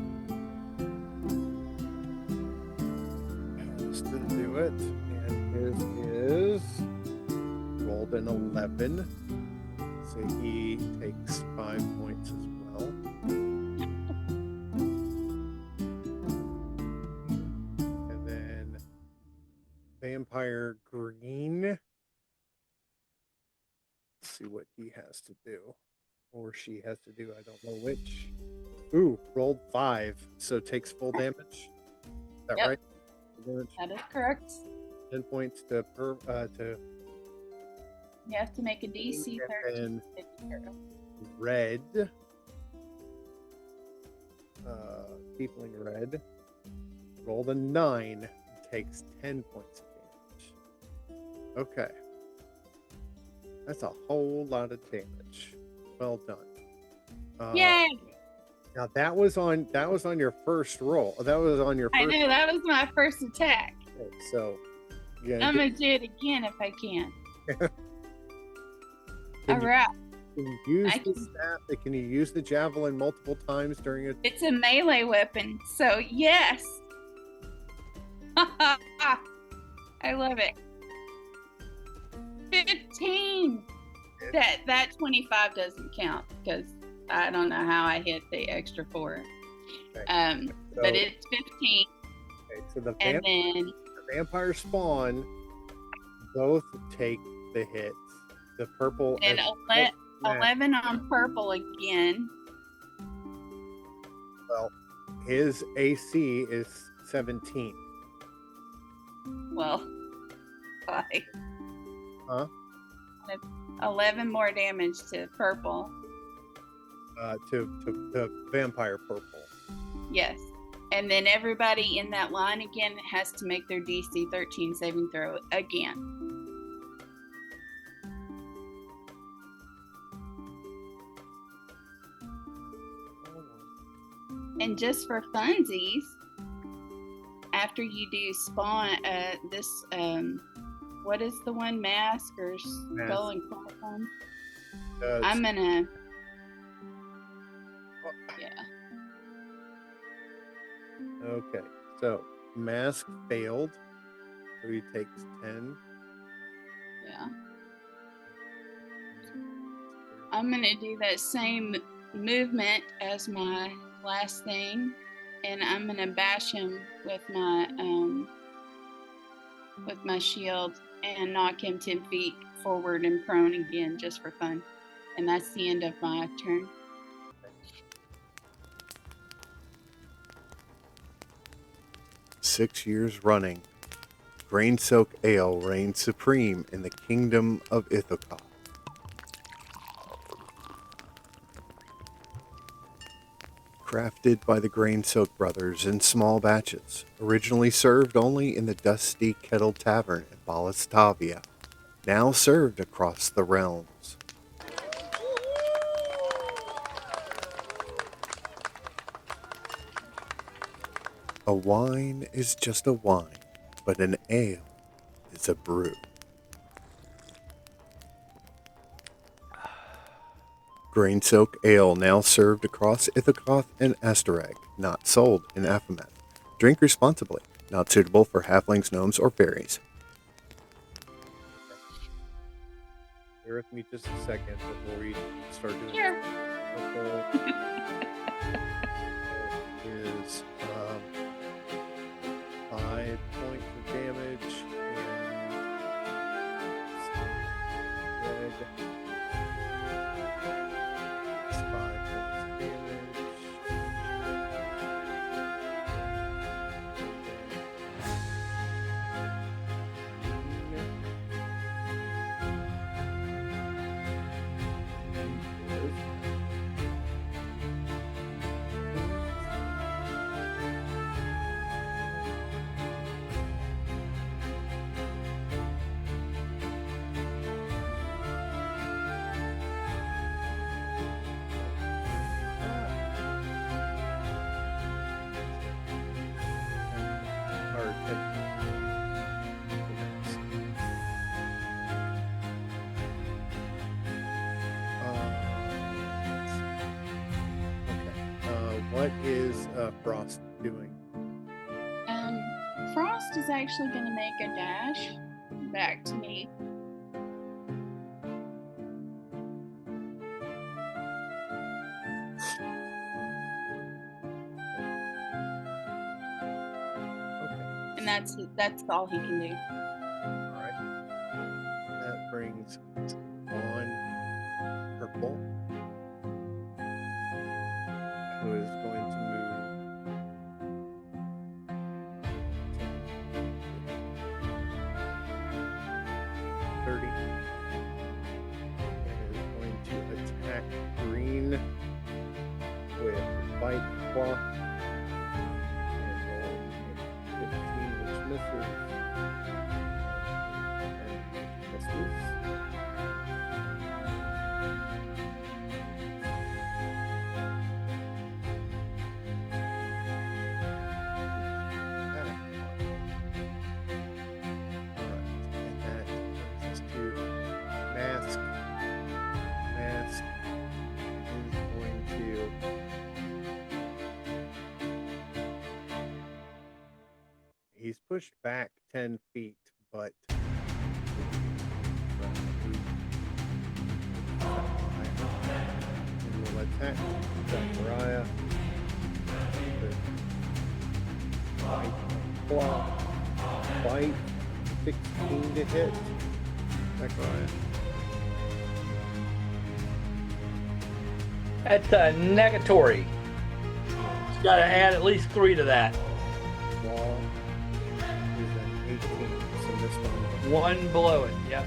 has to do it, and his is rolled an 11, so he takes 5 points as well. And then vampire green. Let's see what he has to do, or she has to do. I don't know which. Ooh, rolled 5, so takes full damage. Is that Yep. right? Full damage. That is correct. 10 points to You have to make a DC 13 and saving throw. red. Tiefling red. Rolled a 9. Takes 10 points of damage. Okay. That's a whole lot of damage. Well done. Yay! Now that was on your first roll. That was on your first. I know, that was my first attack. roll. So yeah, I'm gonna do it again if I can. Can All you- right. can you use I the can- staff? Can you use the javelin multiple times during a? It's a melee weapon, so yes. I love it. 15. That 25 doesn't count because I don't know how I hit the extra 4. Okay. So, But it's 15, okay, so the and then vampire spawn both take the hits. The purple and mask. 11 on purple again. Well, his AC is 17. Well, like Huh? 11 more damage to purple. To vampire purple. Yes. And then everybody in that line again has to make their DC 13 saving throw again. And just for funsies, after you do spawn, what is the one, mask or skull and crossbones? I'm gonna, yeah. Okay, so mask failed, so he takes 10. Yeah. I'm gonna do that same movement as my last thing, and I'm gonna bash him with my shield and knock him 10 feet forward and prone again, just for fun. And that's the end of my turn. Six years running, Grain Soak Ale reigns supreme in the kingdom of Ithaca. Crafted by the Grain Soak brothers in small batches, originally served only in the Dusty Kettle Tavern in Balastavia, now served across the realms. A wine is just a wine, but an ale is a brew. Grain Soak Ale now served across Ithacoth and Asterag, not sold in Aphomet. Drink responsibly, not suitable for halflings, gnomes, or fairies. Bear with me just a second before we start doing Sure. purple. is 5 points of damage. And red is 5 points of damage. Or what is Frost doing? Frost is actually going to make a dash back to me. And that's all he can do. All right. That brings on Purple, who is going to move 30 and is going to attack Green with Bite Claw. And roll 15, which misses. And misses. He's pushed back 10 feet, but he will attack Zachariah. Claw, bite, 16 to hit. Zachariah. That's a negatory. It's got to add at least 3 to that. Claw is an 18, so this one. 1 below it, yep.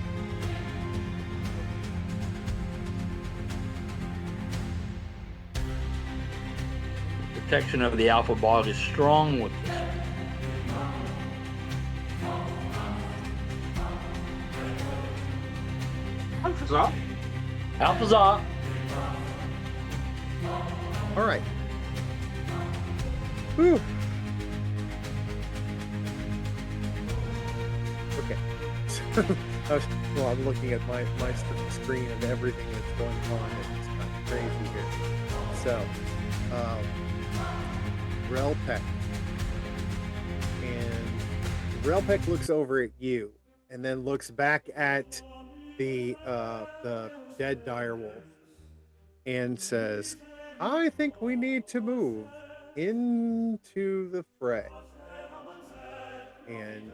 Protection of the alpha bog is strong with this. Alpha's up. Alpha's off. All right. Whew. Okay. Well, I'm looking at my screen and everything that's going on. It's kind of crazy here. So, Relpeck. And Relpeck looks over at you and then looks back at the dead direwolf and says, I think we need to move into the fray. And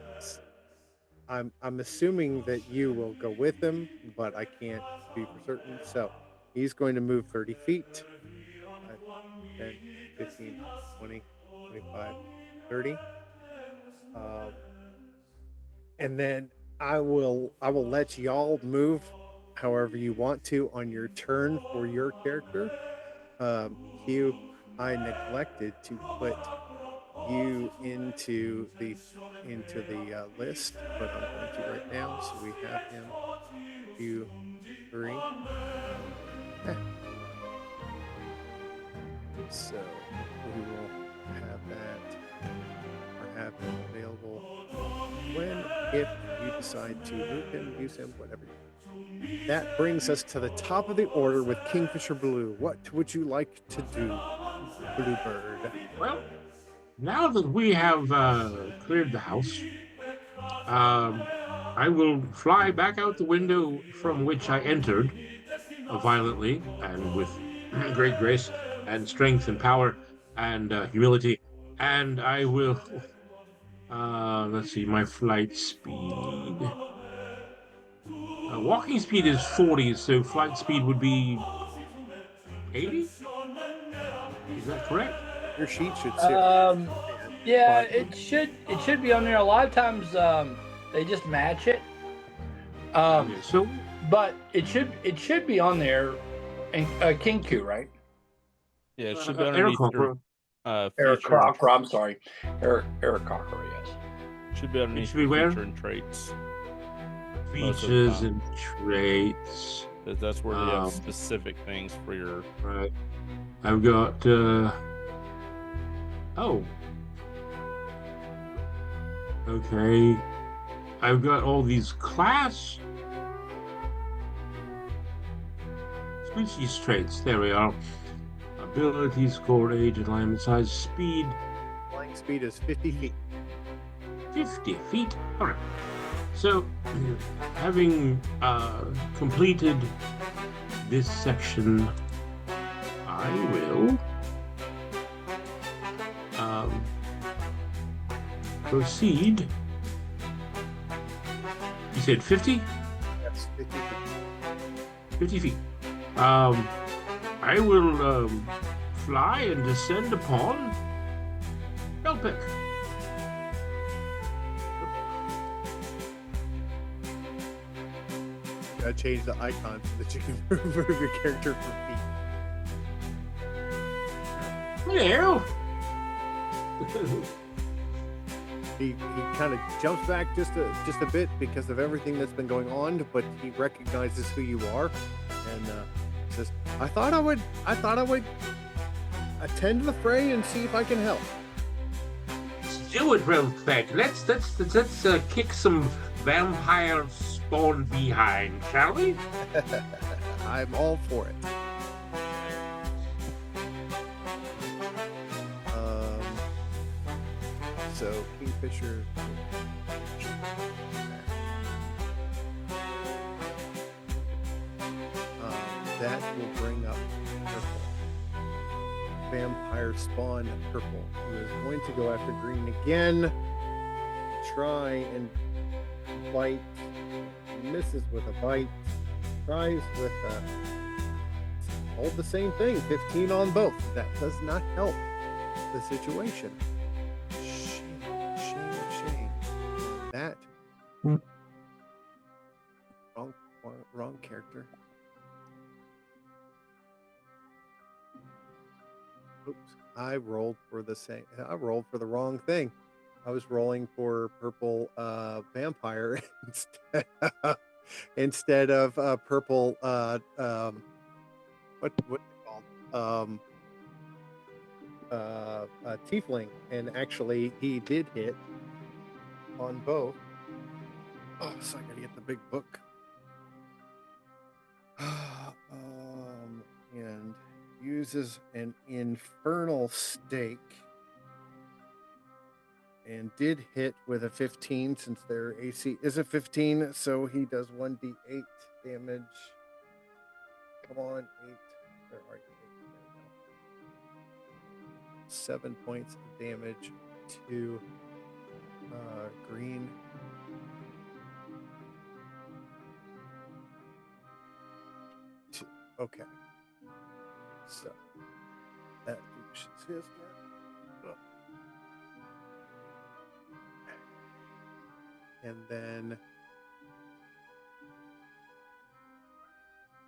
I'm assuming that you will go with him, but I can't be for certain. So he's going to move 30 feet. 10, 15, 20, 25, 30. And then I will let y'all move however you want to on your turn for your character. Hugh, I neglected to put you into the list, but I'm going to right now. So we have him. 2, 3. So we will have that, or have him available when, if you decide to move him, use him, whatever you want. That brings us to the top of the order with Kingfisher Blue. What would you like to do, Bluebird? Well, now that we have cleared the house, I will fly back out the window from which I entered violently and with great grace and strength and power, and humility, and I will. Let's see, my flight speed. Walking speed is 40, so flight speed would be 80. Is that correct? Your sheet should say. Yeah, But it should be on there. A lot of times they just match it. Okay, so But it should be on there. And Kinku, right? Yeah, it should be Air underneath your Eric feature. Crocker. I'm sorry, Eric Crocker. Yes. Should be underneath should be your where? feature and traits. features and traits. Because that's where they have specific things for your. Right. I've got. Oh. Okay. I've got all these class species traits. There we are. Ability, score, age, alignment, size, speed. flying speed is 50 feet. 50 feet. All right. So, having completed this section, I will proceed. You said 50? Yes, 50 feet. 50 feet. I will fly and descend upon Elpic. Gotta change the icon so that you can move your character for feet. Hello. He kind of jumps back just a bit because of everything that's been going on, but he recognizes who you are, and says, "I thought I would attend the fray and see if I can help." Let's do it real quick. Let's kick some vampire spawn behind, shall we? I'm all for it. So Kingfisher. That will bring up purple. Vampire spawn purple, who is going to go after green again. Try and bite. Misses with a bite. Tries with all the same thing. 15 on both. That does not help the situation. Shame. That wrong character. Oops, I rolled for the wrong thing. I was rolling for purple vampire instead of purple what's it called? Tiefling, and actually he did hit on both. Oh, so I gotta get the big book. And uses an infernal stake and did hit with a 15 since their AC is a 15, so he does 1d8 damage. Come on, 8. Where are you? 7 points of damage to green. Okay. So that finishes his turn. And then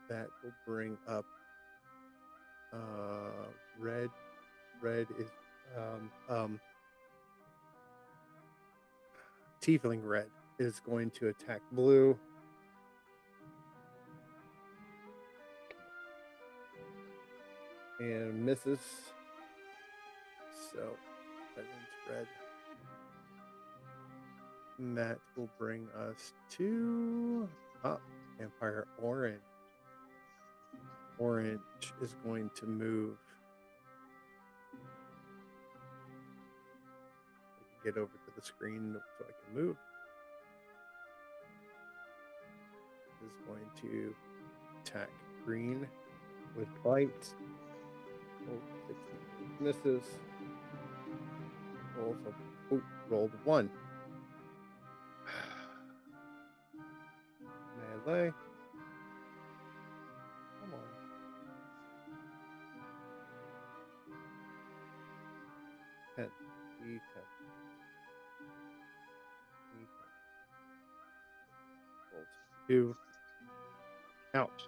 that will bring up red. Red is Tiefling red is going to attack blue. And misses. So that means red. And that will bring us to Vampire Orange. Orange is going to move. Get over to the screen so I can move. Is going to attack green with bite. 16. misses. Rolled 1. Melee. Come on. 10. E10. Rolls 2. Out.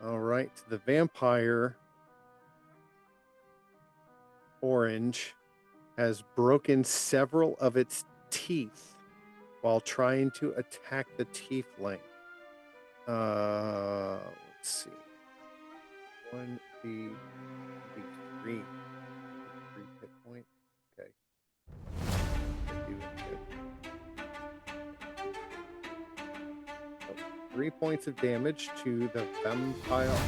All right. The vampire orange has broken several of its teeth while trying to attack the tiefling. Let's see. 1d3 3 hit point. Okay. 3 points of damage to the vampire orange.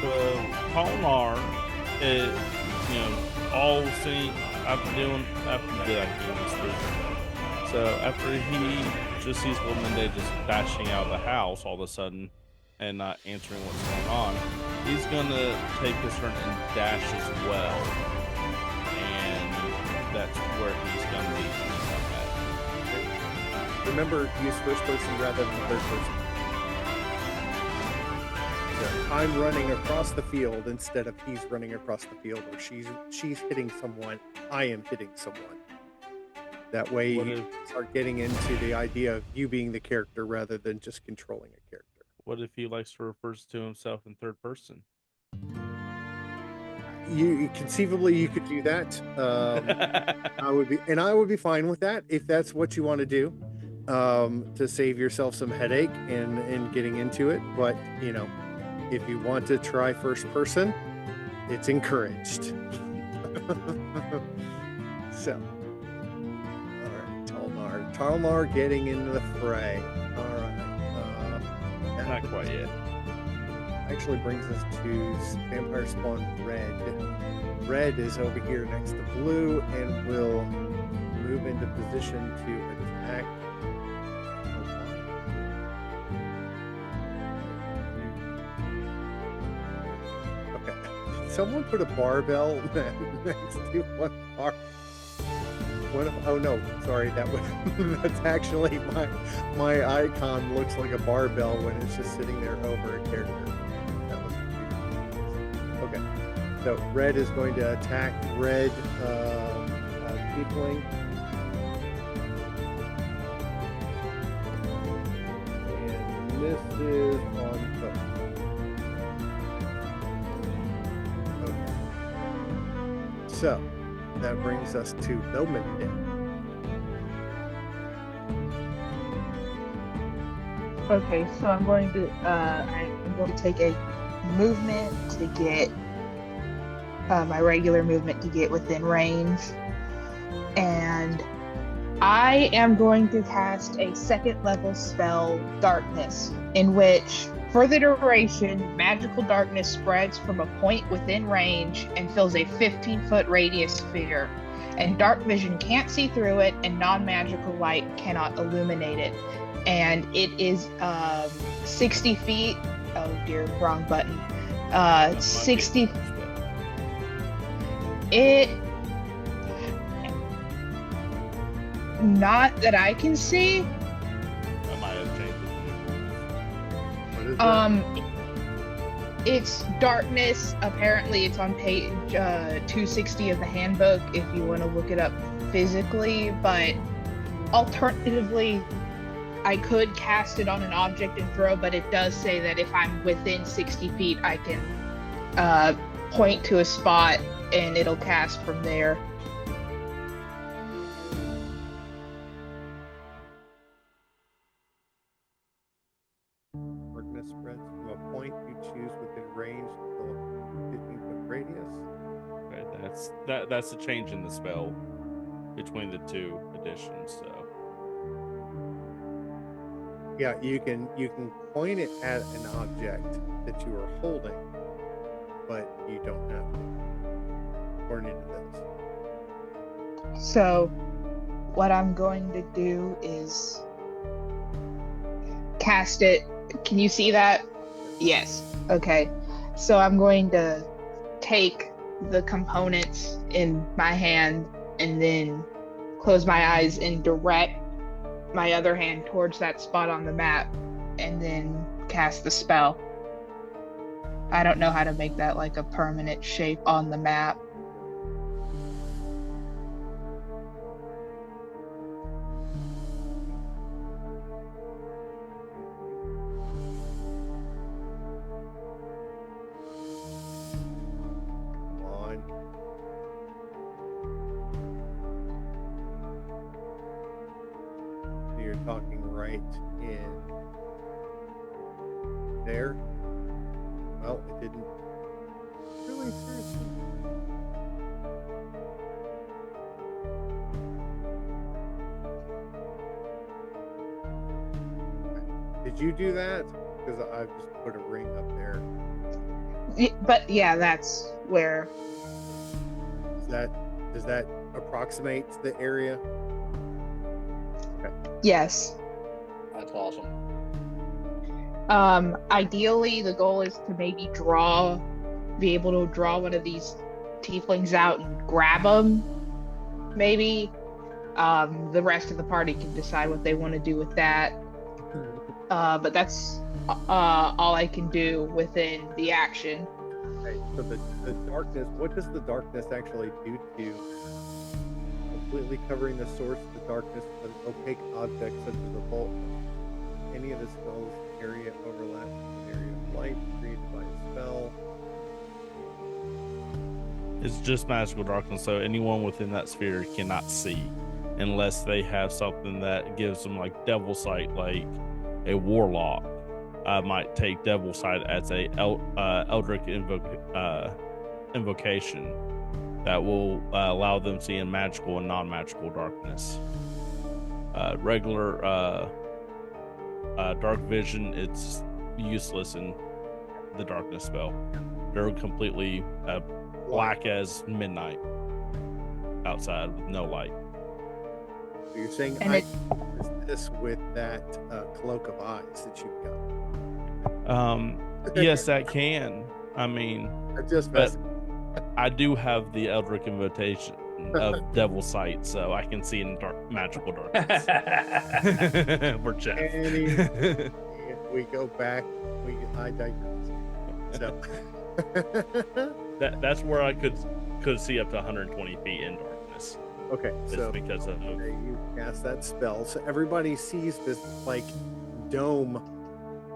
So Polnar is, all seeing after doing this. So after he just sees Woman just dashing out of the house all of a sudden and not answering what's going on, he's gonna take his turn and dash as well. And that's where he's gonna be at. Remember, use first person rather than third person. So I'm running across the field instead of he's running across the field, or she's hitting someone, I am hitting someone. That way you start getting into the idea of you being the character rather than just controlling a character. What if he likes to refer to himself in third person? You conceivably you could do that. I would be fine with that if that's what you want to do, to save yourself some headache and getting into it. But if you want to try first person, it's encouraged. So, all right, Talmar getting into the fray. All right, not quite yet. Actually brings us to Vampire Spawn Red. Red is over here next to Blue and will move into position to attack. Okay. Someone put a barbell next to one bar. Oh no, sorry, that's actually my icon looks like a barbell when it's just sitting there over a character. That was okay. So red is going to attack red tiefling. And this is on foot. Okay. So that brings us to Lomond. Okay, so I'm going to take a movement to get my regular movement to get within range, and I am going to cast a second level spell, Darkness, in which for the duration, magical darkness spreads from a point within range and fills a 15-foot radius sphere, and dark vision can't see through it, and non-magical light cannot illuminate it. And it is 60 feet. Oh dear, wrong button. 60. It. Not that I can see. I might have changed it. It's darkness. Apparently, it's on page 260 of the handbook if you want to look it up physically. But alternatively, I could cast it on an object and throw, but it does say that if I'm within 60 feet, I can point to a spot and it'll cast from there. Darkness spreads from a point you choose within range of a 15-foot radius. Okay, that's a change in the spell between the two editions. So Yeah, you can point it at an object that you are holding, but you don't have to, according to this. So, what I'm going to do is cast it. Can you see that? Yes. Okay. So I'm going to take the components in my hand and then close my eyes and direct my other hand towards that spot on the map and then cast the spell. I don't know how to make that like a permanent shape on the map. Come on. So you're talking right in there. Well, it didn't really seriously. Did you do that? Because I've just put a ring up there. But yeah, that's where. Does that approximate the area? Yes. That's awesome. Ideally, the goal is to maybe be able to draw one of these tieflings out and grab them. Maybe. The rest of the party can decide what they want to do with that. But that's all I can do within the action. Okay, so the darkness, what does the darkness actually do to you? Completely covering the source of the darkness with an opaque object such as a bolt. Any of the spell's area overlaps with an area of light created by a spell. It's just magical darkness, so anyone within that sphere cannot see unless they have something that gives them like devil sight, like a warlock might take devil sight as a eldritch invocation that will allow them to see in magical and non-magical darkness. Regular dark vision, it's useless in the darkness spell. They're completely black as midnight outside with no light. So you're saying And I use this with that cloak of eyes that you've got. Yes, that can. I mean, I'm just but messing. I do have the eldritch invocation of devil sight, so I can see in magical darkness. For Jeff. We go back. I digress. So That's where I could see up to 120 feet in darkness. okay, Just so because of you cast that spell, so everybody sees this like dome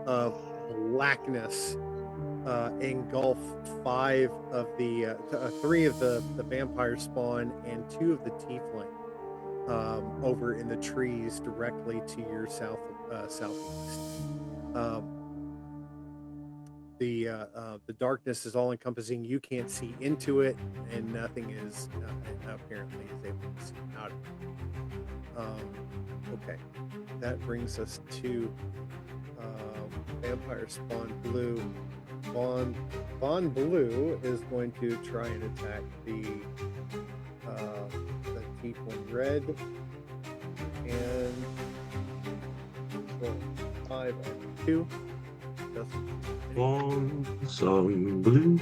of blackness engulf three of the vampire spawn and two of the tiefling over in the trees directly to your southeast. The darkness is all encompassing. You can't see into it, and nothing is apparently is able to see out of it. Okay, that brings us to vampire spawn blue. Von Blue is going to try and attack the tiefling red, and roll 5 and 2. One song blue.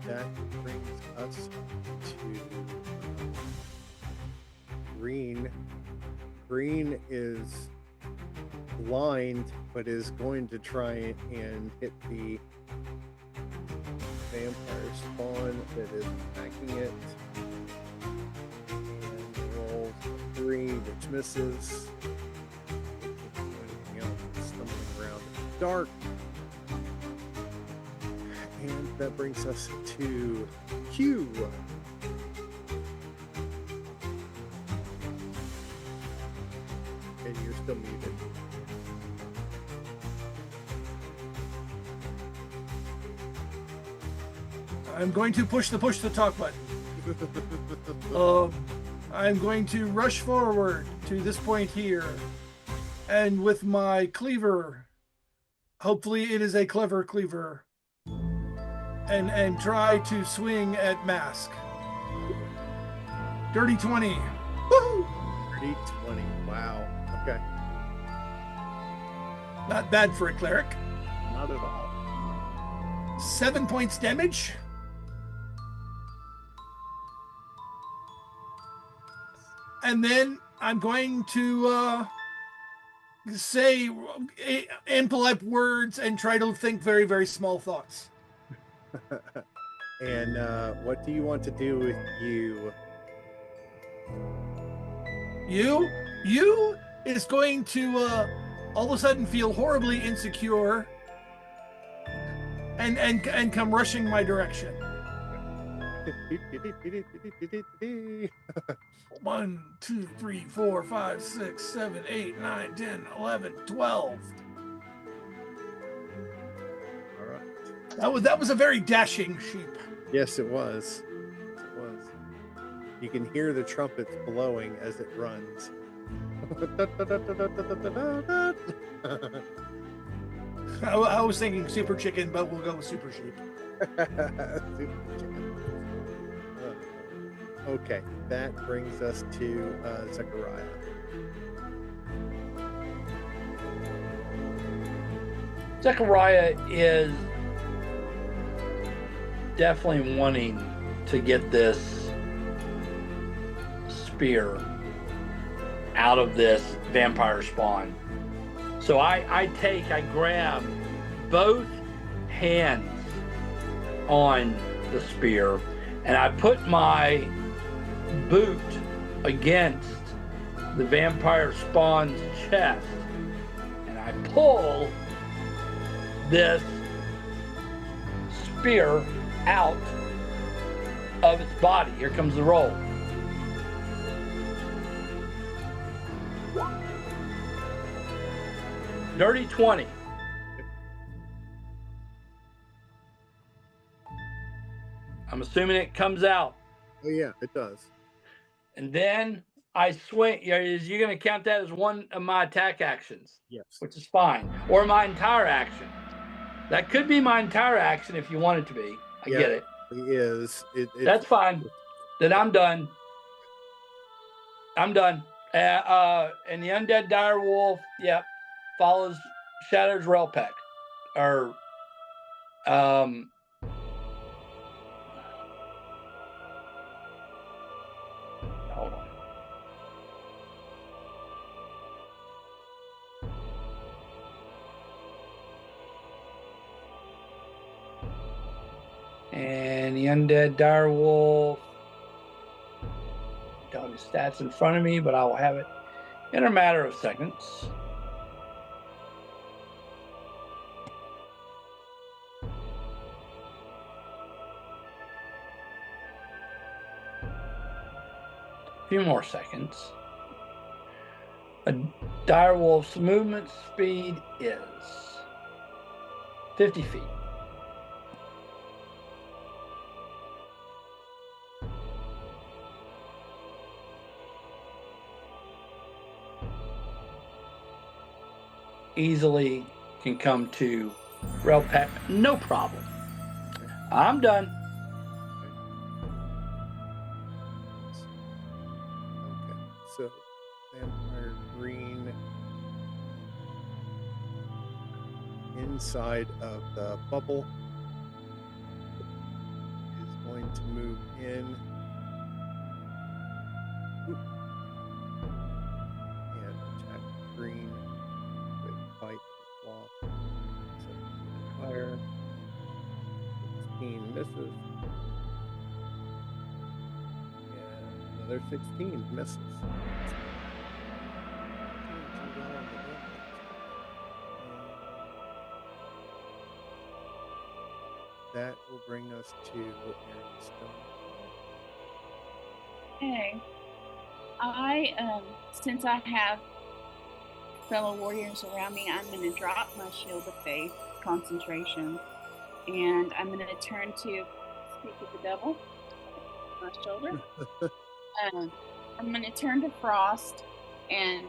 That brings us to green. Green is blind, but is going to try and hit the vampire spawn that is attacking it. And rolls a 3, which misses. Anything else is stumbling around in the dark. And that brings us to Q. And you're still muted. I'm going to push the talk button. I'm going to rush forward to this point here, and with my cleaver, hopefully it is a clever cleaver, and try to swing at Mask. Dirty 20. Woo! Dirty 20. Wow. Okay. Not bad for a cleric. Not at all. 7 points damage. And then I'm going to say impolite words and try to think very, very small thoughts. And what do you want to do with you? You is going to all of a sudden feel horribly insecure and come rushing my direction. 1, 2, 3, 4, 5, 6, 7, 8, 9, 10, 11, 12. All right. That was a very dashing sheep. Yes, it was. It was. You can hear the trumpets blowing as it runs. I was thinking super chicken, but we'll go with super sheep. Super chicken. Okay, that brings us to Zechariah. Zechariah is definitely wanting to get this spear out of this vampire spawn. So I grab both hands on the spear and I put my boot against the vampire spawn's chest and I pull this spear out of its body. Here comes the roll. Dirty 20. I'm assuming it comes out. Oh yeah, it does. And then I swing. You're going to count that as one of my attack actions. Yes. Which is fine. Or my entire action. That could be my entire action if you want it to be. I get it. It is. That's fine. Then I'm done. I'm done. And the undead dire wolf, yep, follows Shadow's Relpeck. Or hold on. And the undead dire wolf. Don't have stats in front of me, but I will have it in a matter of seconds. A few more seconds. A dire wolf's movement speed is 50 feet. Easily can come to Relpeck, no problem. I'm done. Okay, so vampire green inside of the bubble is going to move in. And attack green. Fight claw. Fire. 16 misses. And another 16 misses. That will bring us to Aaron Stone. Okay. I since I have fellow warriors around me, I'm going to drop my shield of faith concentration, and I'm going to turn to speak of the devil, my shoulder. I'm going to turn to Frost and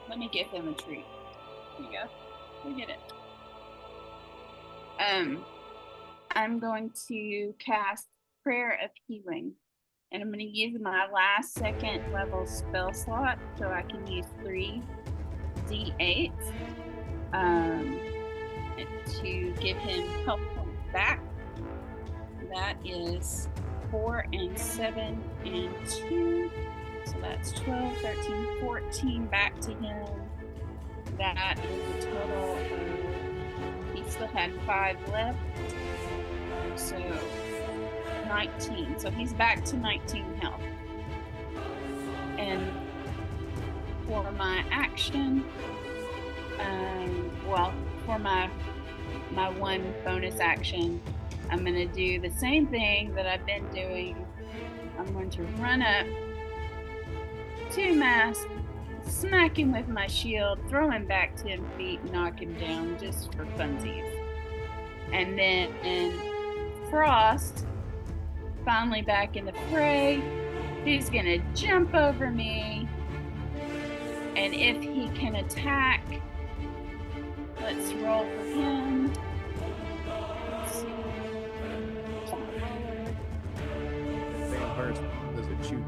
let me give him a treat. Here you go. Look at it. I'm going to cast Prayer of Healing, and I'm going to use my last second level spell slot, so I can use 3d8 to give him health points back. That is 4 and 7 and 2. So that's 12, 13, 14 back to him. That is a total of, he still had 5 left. So 19. So he's back to 19 health. And for my action, for my one bonus action, I'm going to do the same thing that I've been doing. I'm going to run up to Mask, smack him with my shield, throw him back 10 feet, knock him down just for funsies. And then Frost, finally back in the fray, he's going to jump over me. And if he can attack, let's roll for him. Vampire Spawn does it shoot?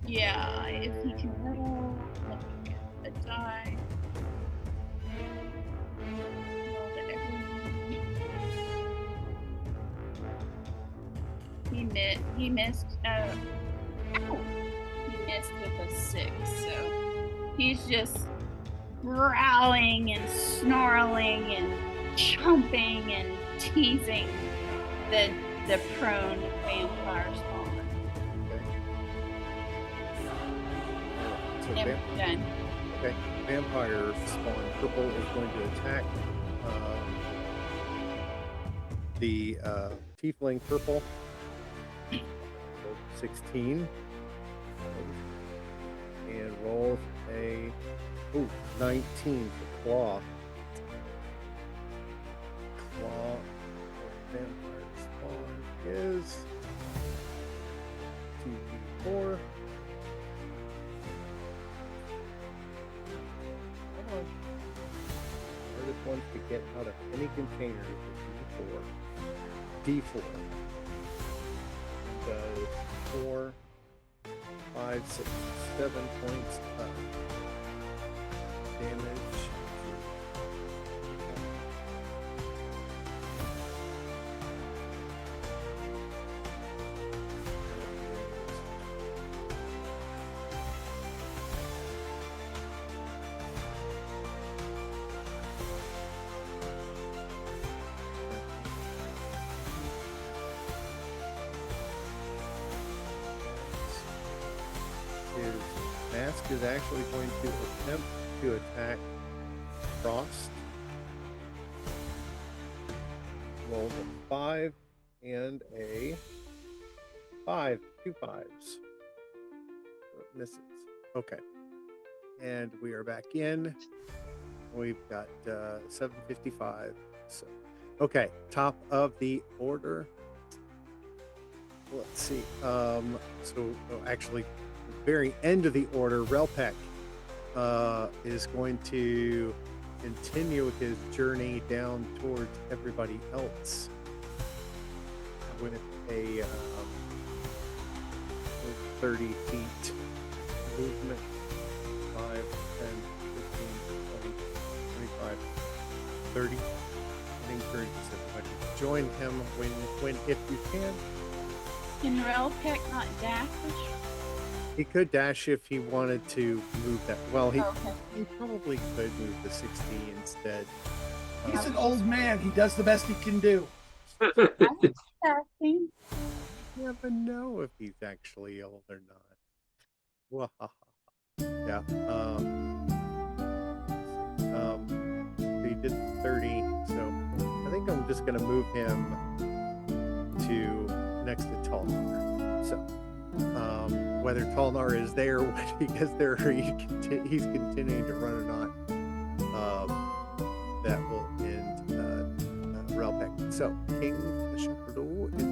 Yeah, if he can roll, let me get the die. Roll to everyone. He missed. He missed with a 6. So he's just growling and snarling and chomping and teasing the prone vampire spawn. So Yep, done. okay, Vampire Spawn Purple is going to attack the Tiefling Purple. 16. And rolls a 19 for Claw. Claw for Vampire Spawn is 2d4. Come on. Hardest one to get out of any container is D4. Does 4, 5, 6, 7 points of damage. His mask is actually going to attempt to attack Frost. Rolled a 5 and a 5. 2 5s. So it misses. Okay. And we are back in. We've got 755. So, okay. Top of the order. Let's see. Actually, the very end of the order, Relpek is going to continue his journey down towards everybody else with a 30 feet movement. 5, 10, 15, 20, 25, 30. I encourage everybody to join him when if you can. Can Relpek not dash? He could dash if he wanted to move that. Well, he Okay. he probably could move the 60 instead. He's an old man. He does the best he can do. I was dashing. You never know if he's actually old or not. Well, yeah. He did 30, so I think I'm just gonna move him to next to Talnar. So whether Talnar is there when he gets there or he's continuing to run or not, that will end Relpek. So King Shadow is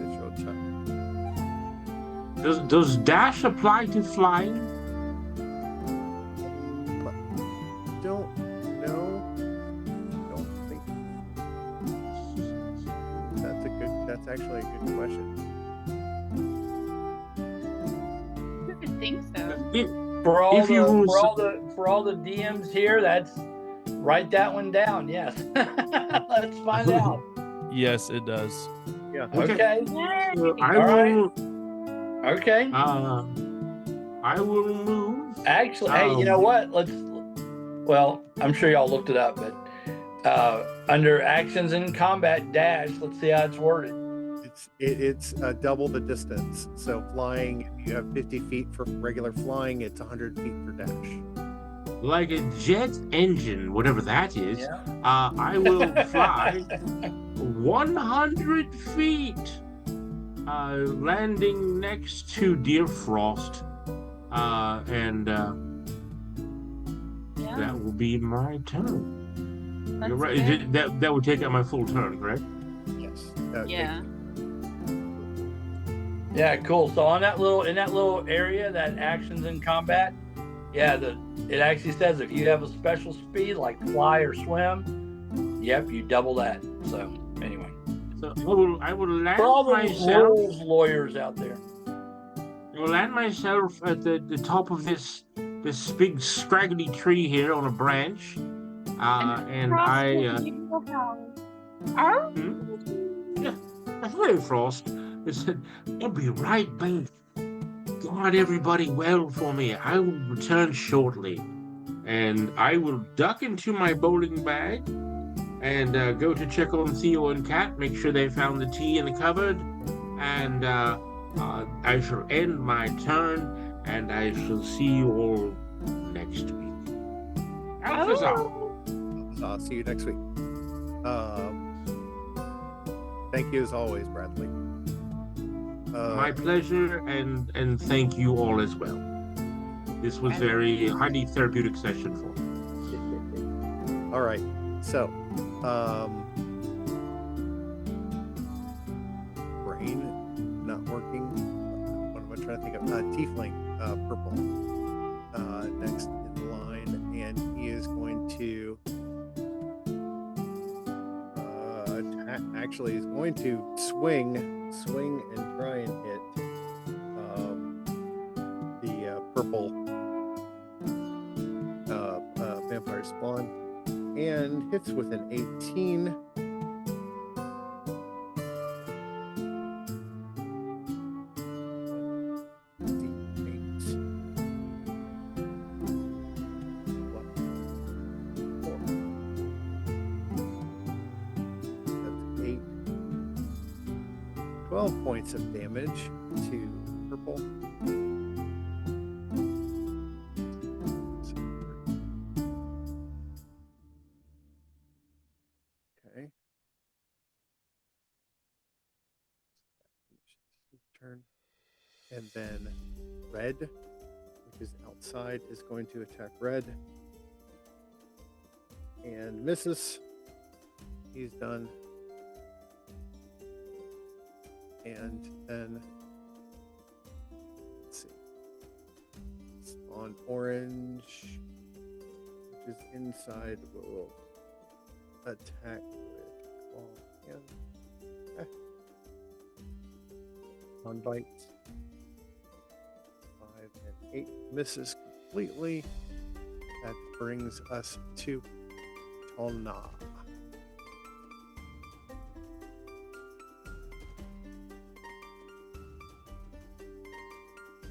Does dash apply to flying? Don't know. Don't think. That's actually a good question. I would think so. For all If you will- for all the DMs here, that's write that one down. Yes. Let's find out. Yes, it does. Yeah. Okay. I All right. will. Okay. I will move. Actually, hey, you know what? Well, I'm sure y'all looked it up, but under actions and combat dash, let's see how it's worded. It's double the distance. So flying, you have 50 feet for regular flying. It's 100 feet for dash. Like a jet engine, whatever that is. Yeah. I will fly 100 feet, landing next to Deer Frost, and Yeah, that will be my turn. that's You're right. fair. That would take up my full turn, correct? Yes. Yeah. Yeah, cool. So in that little area, that actions in combat, yeah, it actually says if you have a special speed like fly or swim, yep, you double that. So anyway, So I will land for all the myself. rules lawyers out there. I will land myself at the top of this big scraggly tree here on a branch, and Frost I. will give you a howl. Oh, Hello, Frost. It said, I'll be right back. Guard everybody well for me. I will return shortly. And I will duck into my bowling bag and go to check on Theo and Kat, make sure they found the tea in the cupboard. And I shall end my turn, and I shall see you all next week. Alphazar. I'll see you next week. Thank you as always, Bradley. My pleasure, and thank you all as well. This was very highly therapeutic session for me. All right. So, brain not working. What am I trying to think of? Tiefling, purple. Next in line, and he is going to actually he's going to swing and try and hit the purple vampire spawn, and hits with an 18. That's 8. 12 points of damage to purple. Okay. Turn. And then red, which is outside, is going to attack red. And misses. He's done. And then, let's see, on orange, which is inside, will attack with claw and on bites. 5 and 8 misses completely. That brings us to Tolna.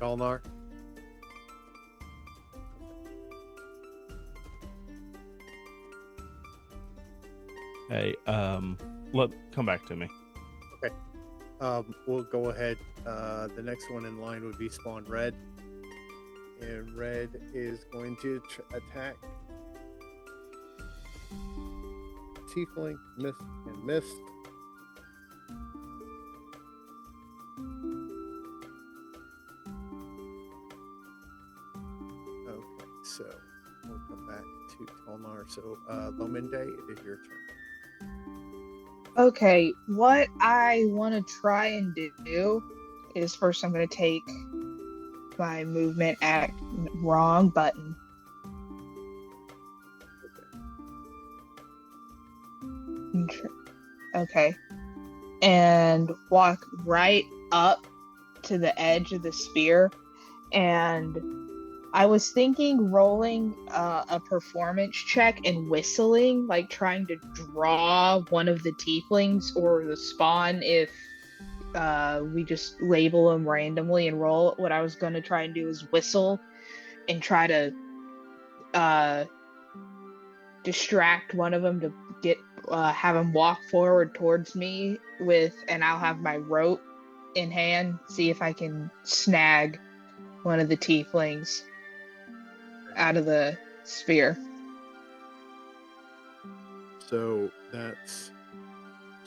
Galnar. Hey, come back to me. Okay. We'll go ahead. The next one in line would be Spawn Red. And Red is going to attack Tiefling. Miss and miss. Okay, so we'll come back to Tolnar. So, Lominde, it is your turn. Okay, what I want to try and do is first I'm going to take my movement at wrong button. Okay. And walk right up to the edge of the spear. And I was thinking rolling a performance check and whistling, like trying to draw one of the tieflings or the spawn if we just label them randomly and roll. What I was going to try and do is whistle and try to distract one of them to get have him walk forward towards me and I'll have my rope in hand, see if I can snag one of the tieflings out of the sphere. So that's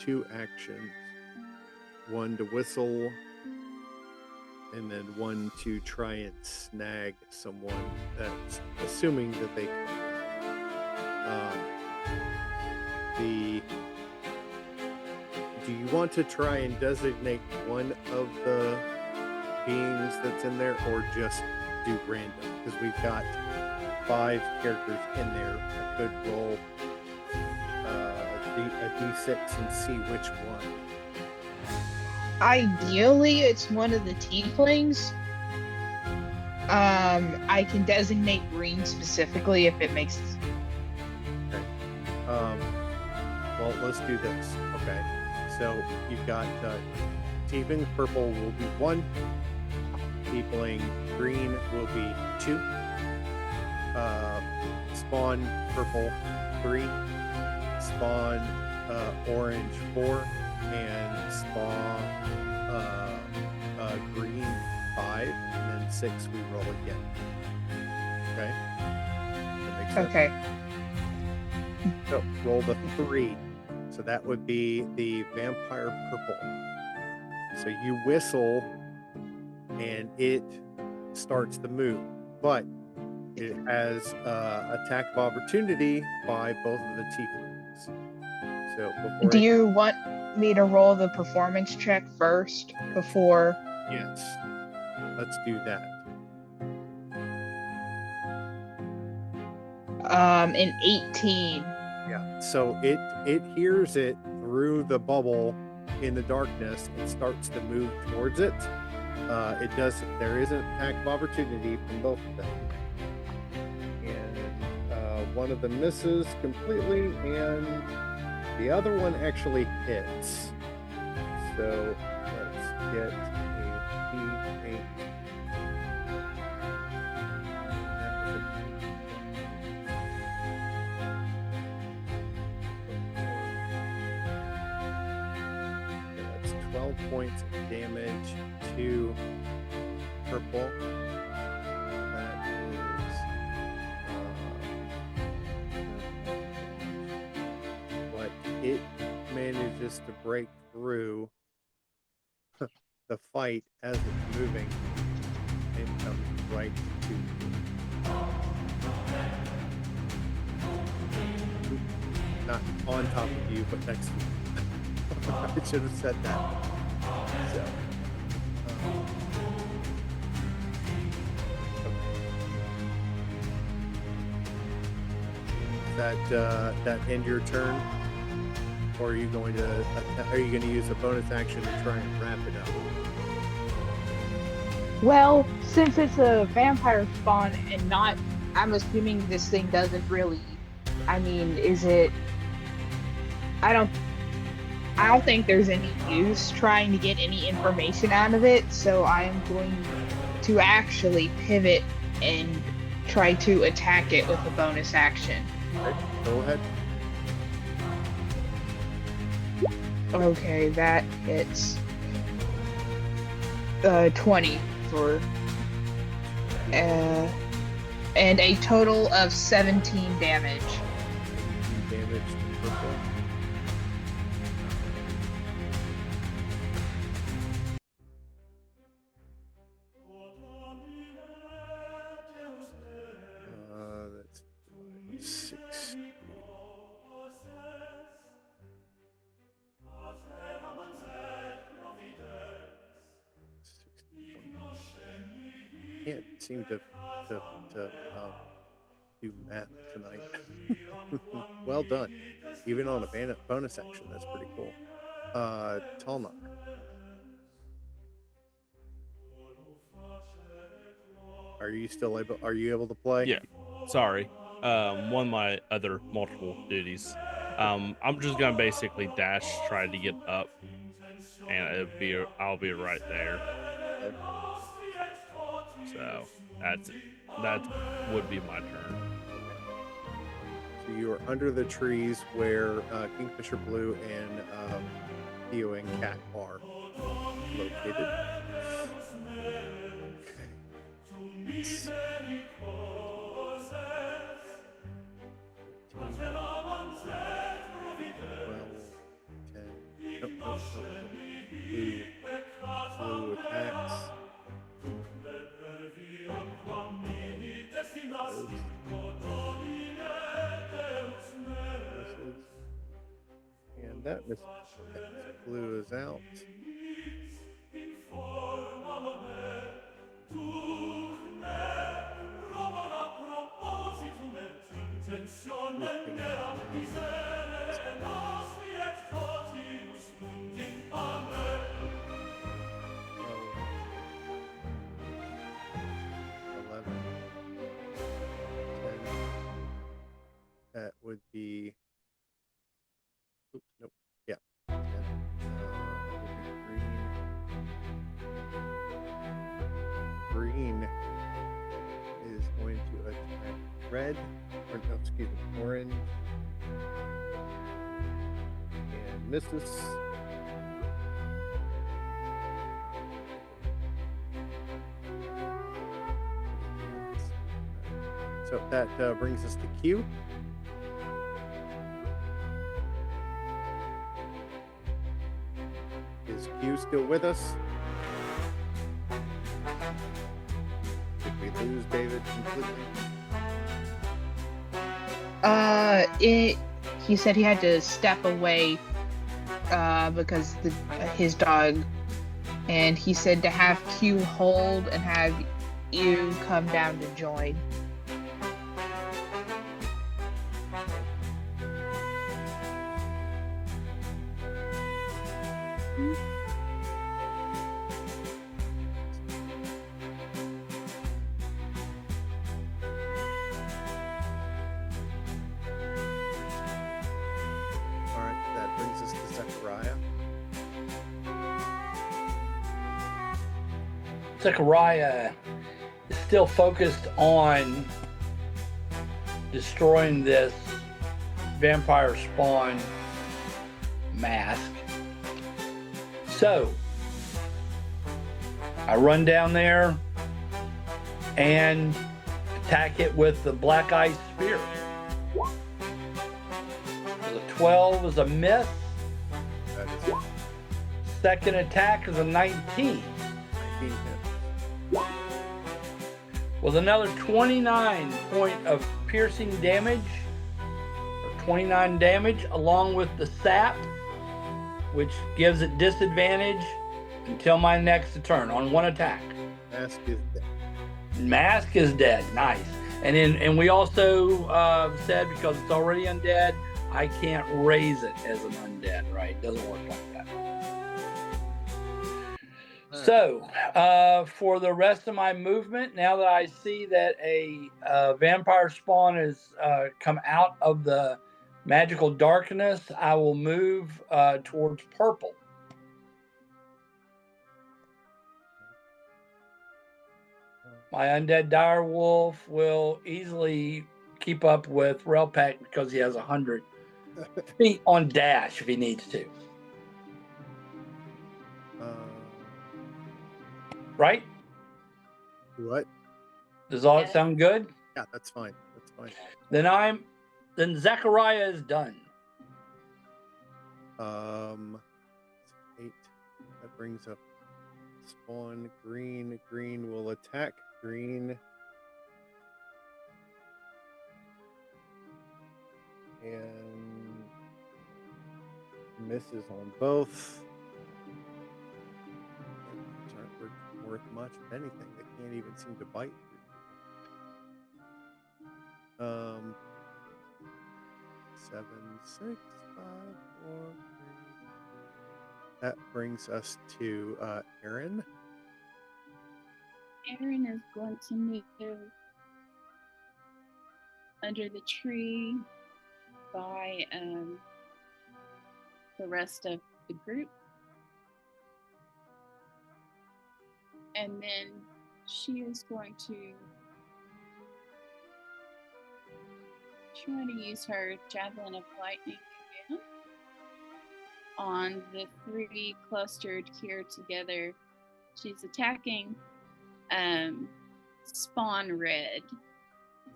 2 actions. 1 to whistle, and then 1 to try and snag someone. That's assuming that they can. Do you want to try and designate one of the beings that's in there, or just do random? Because we've got 5 characters in there. I could roll a d6 and see which one. Ideally, it's one of the tieflings. I can designate green specifically if it makes. Okay. Well, let's do this. Okay. So you've got tiefling purple will be 1. Tiefling green will be 2. Spawn purple 3. Spawn orange 4. And spawn green 5, and then 6 we roll again. Okay? That makes sense? Okay. So roll the 3. So that would be the vampire purple. So you whistle and it starts the move, but it has attack of opportunity by both of the tieflings. So before Do you want me to roll the performance check first before? Yes. Let's do that. An 18. Yeah. So it hears it through the bubble in the darkness and starts to move towards it. There is an attack of opportunity from both of them. And one of them misses completely, and the other one actually hits. So let's get a D8. That's 12 points of damage to purple. That is but it manages to break through the fight as it's moving and comes right to you. Not on top of you, but next to you. I should have said that. So, that end your turn, or are you going to use a bonus action to try and wrap it up? Well, since it's a vampire spawn and not, I'm assuming this thing doesn't really. I mean, is it? I don't think there's any use trying to get any information out of it. So I'm going to actually pivot and try to attack it with a bonus action. Okay, go ahead. Okay, that hits 20 for and a total of 17 damage. Damage to purple. That's 6. seem to do math tonight. Well done. Even on a bonus action, that's pretty cool. Talnok. Are you still able? Are you able to play? Yeah. Sorry. One of my other multiple duties. I'm just gonna basically dash, try to get up, and I'll be right there. Okay. So that's it. That would be my turn. So you are under the trees where Kingfisher Blue and Theo and Cat are located. Blue attacks. And that misses. Okay, so blue is out. That would be. Oops, nope. Yeah. 10. Green is going to attack red, or no, excuse me, orange, and misses. So that brings us to Q. Is Q still with us? Did we lose David completely? He said he had to step away because his dog, and he said to have Q hold and have you come down to join. Zechariah is still focused on destroying this vampire spawn mask. So I run down there and attack it with the black ice spear. The 12 is a miss. Second attack is a 19. With another 29 point of piercing damage, or 29 damage, along with the sap, which gives it disadvantage until my next turn on one attack. Mask is dead. Mask is dead. Nice. And we also said, because it's already undead, I can't raise it as an undead, right? It doesn't work like that. So, for the rest of my movement, now that I see that a vampire spawn has come out of the magical darkness, I will move towards purple. My undead direwolf will easily keep up with Relpac because he has 100 feet on dash if he needs to. Right? What? Does all it sound good? Yeah, that's fine. That's fine. Then Zechariah is done. 8. That brings up spawn green. Green will attack green. And misses on both. Aren't worth much of anything. They can't even seem to bite through 7, 6, 5, 4, 3. That brings us to Aaron. Aaron is going to move under the tree by the rest of the group. And then she is going to try to use her Javelin of Lightning again on the 3 clustered here together. She's attacking Spawn Red.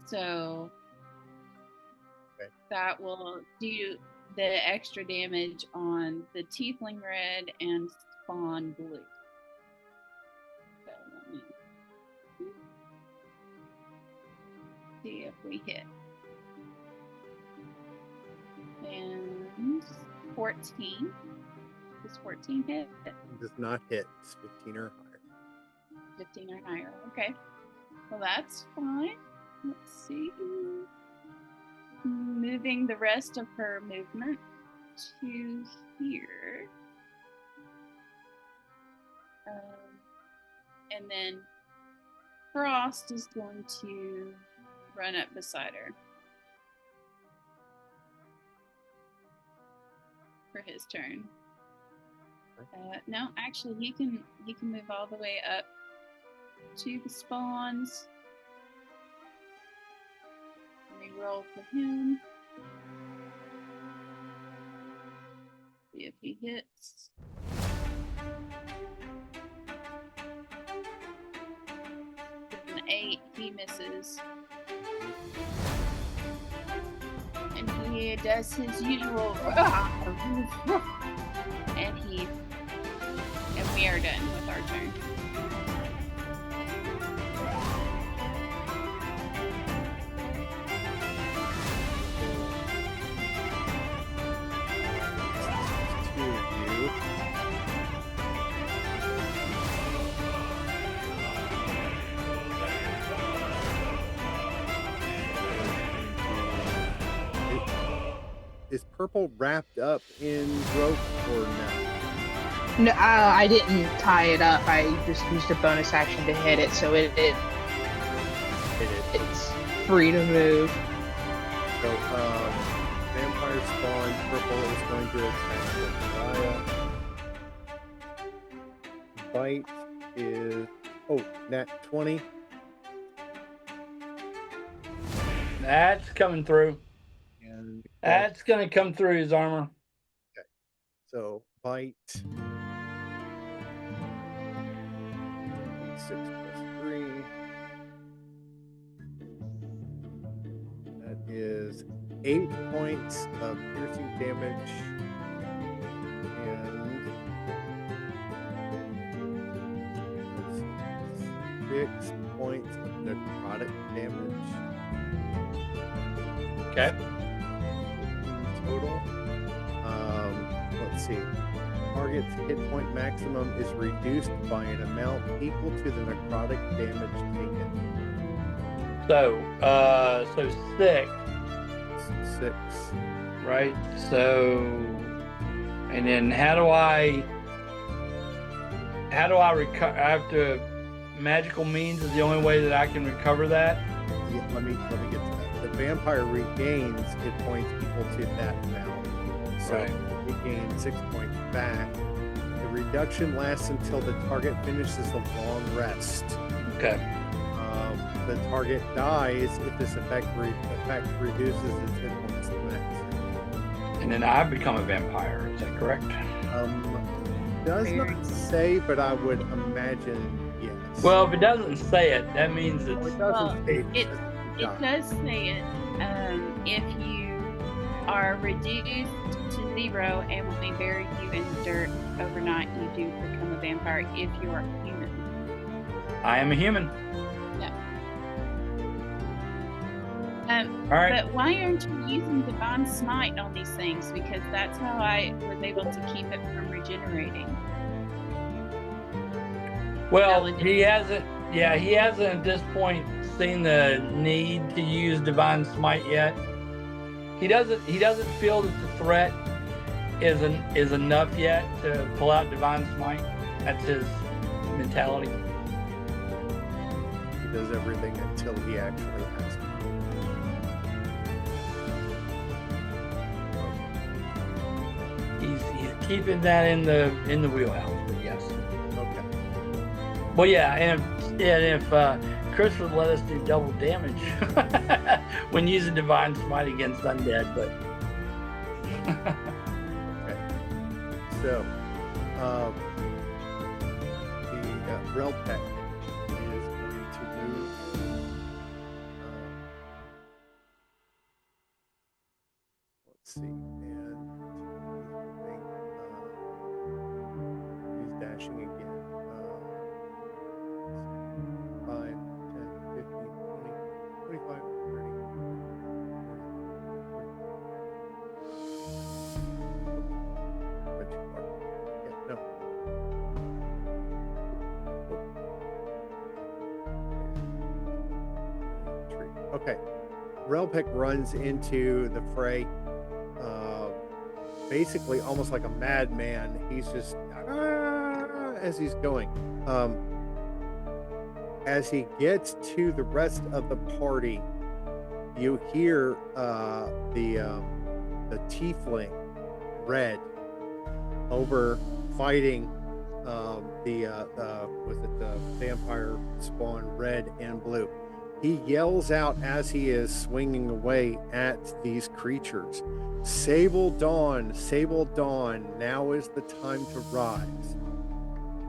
So that will do the extra damage on the Tiefling Red and Spawn Blue. So let me see if we hit. And 14. Does 14 hit? Does not hit. It's 15 or higher. 15 or higher. Okay. Well, that's fine. Let's see. Moving the rest of her movement to here. And then Frost is going to run up beside her for his turn. No, actually, he can move all the way up to the spawns. Let me roll for him. See if he hits. An 8, he misses. And he does his usual and we are done with our turn. Two of you. Is purple wrapped up in rope or no? No, I didn't tie it up. I just used a bonus action to hit it, so it's free to move. So, vampire spawn purple is going to attack Mariah. Bite is nat 20. That's coming through. And That's going to come through his armor. okay. So bite. 6 plus 3. That is 8 points of piercing damage. And 6 points of necrotic damage. Okay. Total. Let's see. Target's hit point maximum is reduced by an amount equal to the necrotic damage taken. So 6, 6. right? So, and then how do I recover? I have to, magical means is the only way that I can recover that. Yeah, let me get to that. The vampire regains hit points equal to that amount. So Right. it gains 6 points back. The reduction lasts until the target finishes a long rest. Okay. The target dies if this effect reduces its hit points to max. And then I become a vampire. Is that correct? Does not say, but I would imagine yes. Well, if it doesn't say it, that means Well, it's it doesn't Well, say it does say it. If you are reduced to 0 and we bury you in the dirt overnight, you do become a vampire if you are human. I am a human. All right. But why aren't you using Divine Smite on these things? Because that's how I was able to keep it from regenerating. Well, Valid. he hasn't. Yeah, he hasn't at this point seen the need to use Divine Smite yet. he doesn't feel that the threat is enough yet to pull out Divine Smite. That's his mentality. He does everything until he actually has to. He's keeping that in the wheelhouse, but yes. Okay. Well, yeah, and if Chris would let us do double damage when using Divine Smite against undead, but Okay. So, the Realm Tech is going to move. Let's see, and he's dashing again. 5, 10, 15, 20, 25, 30. Went too far. Yeah, no. Tree. Okay. Relpic runs into the fray, basically almost like a madman. He's just as he's going. As he gets to the rest of the party, you hear the tiefling Red over fighting was it the vampire spawn Red and Blue. He yells out as he is swinging away at these creatures, Sable Dawn, now is the time to rise.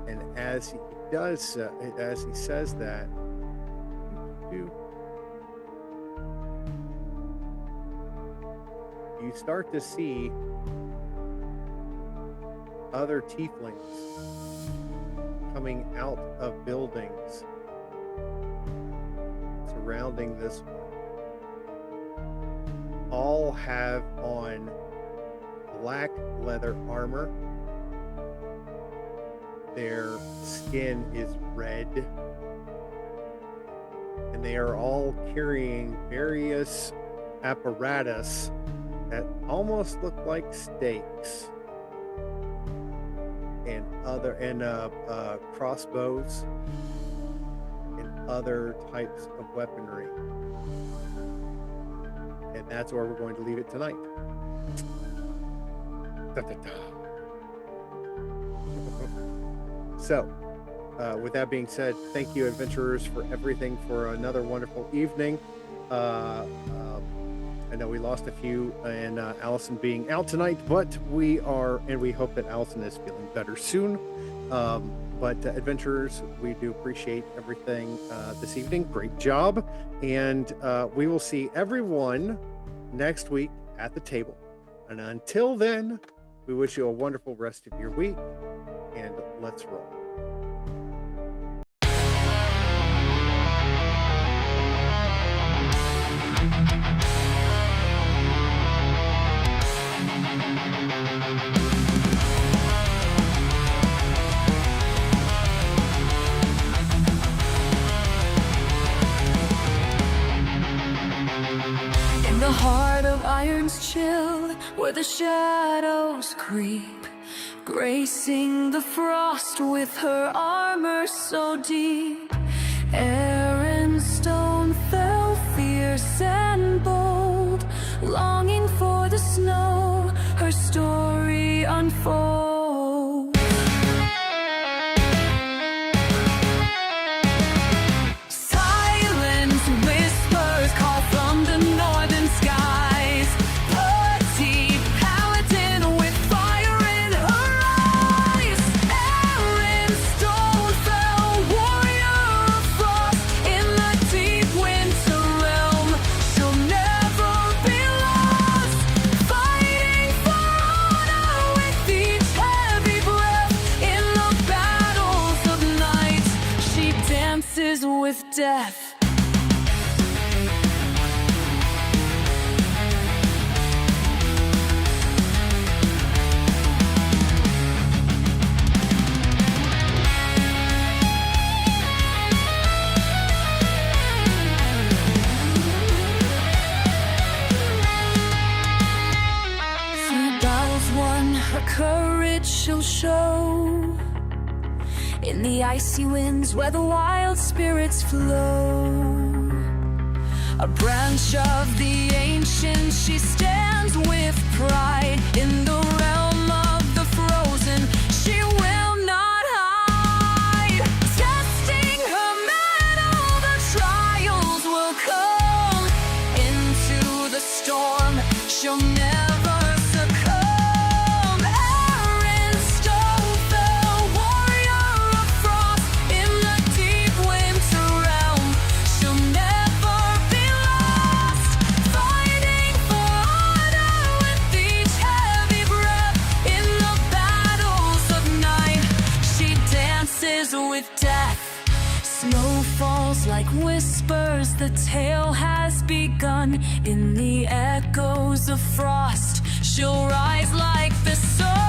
And as he does, as he says that, you start to see other tieflings coming out of buildings surrounding this one. All have on black leather armor. Their skin is red, and they are all carrying various apparatus that almost look like stakes and crossbows and other types of weaponry. And that's where we're going to leave it tonight. So, with that being said, thank you, adventurers, for everything, for another wonderful evening. I know we lost a few, and Allison being out tonight, but we hope that Allison is feeling better soon. But adventurers, we do appreciate everything this evening. Great job. And we will see everyone next week at the table. And until then, we wish you a wonderful rest of your week, and let's roll. In the heart of Iron's chill, where the shadows creep, gracing the frost with her armor so deep, Erin's stone fell fierce and bold, longing for the snow, her story unfolds. Silent whispers call from the northern skies, bloody paladin with fire in her eyes. Erin's stone fell, warrior of frost, in the deep winter realm. She'll never be lost, fighting for honor with each heavy breath. In the battles of night, she dances with death. courage she'll show. In the icy winds where the wild spirits flow. A branch of the ancients, she stands with pride. In the realm of the frozen, she will not hide. Testing her mettle, the trials will come. Into the storm, she'll never succumb. Erin Stonefell, warrior of frost, in the deep winter realm, she'll never be lost. Fighting for honor with each heavy breath. In the battles of night, she dances with death. Snow falls like whispers, the tale has begun. In the echoes of frost, she'll rise like the sun.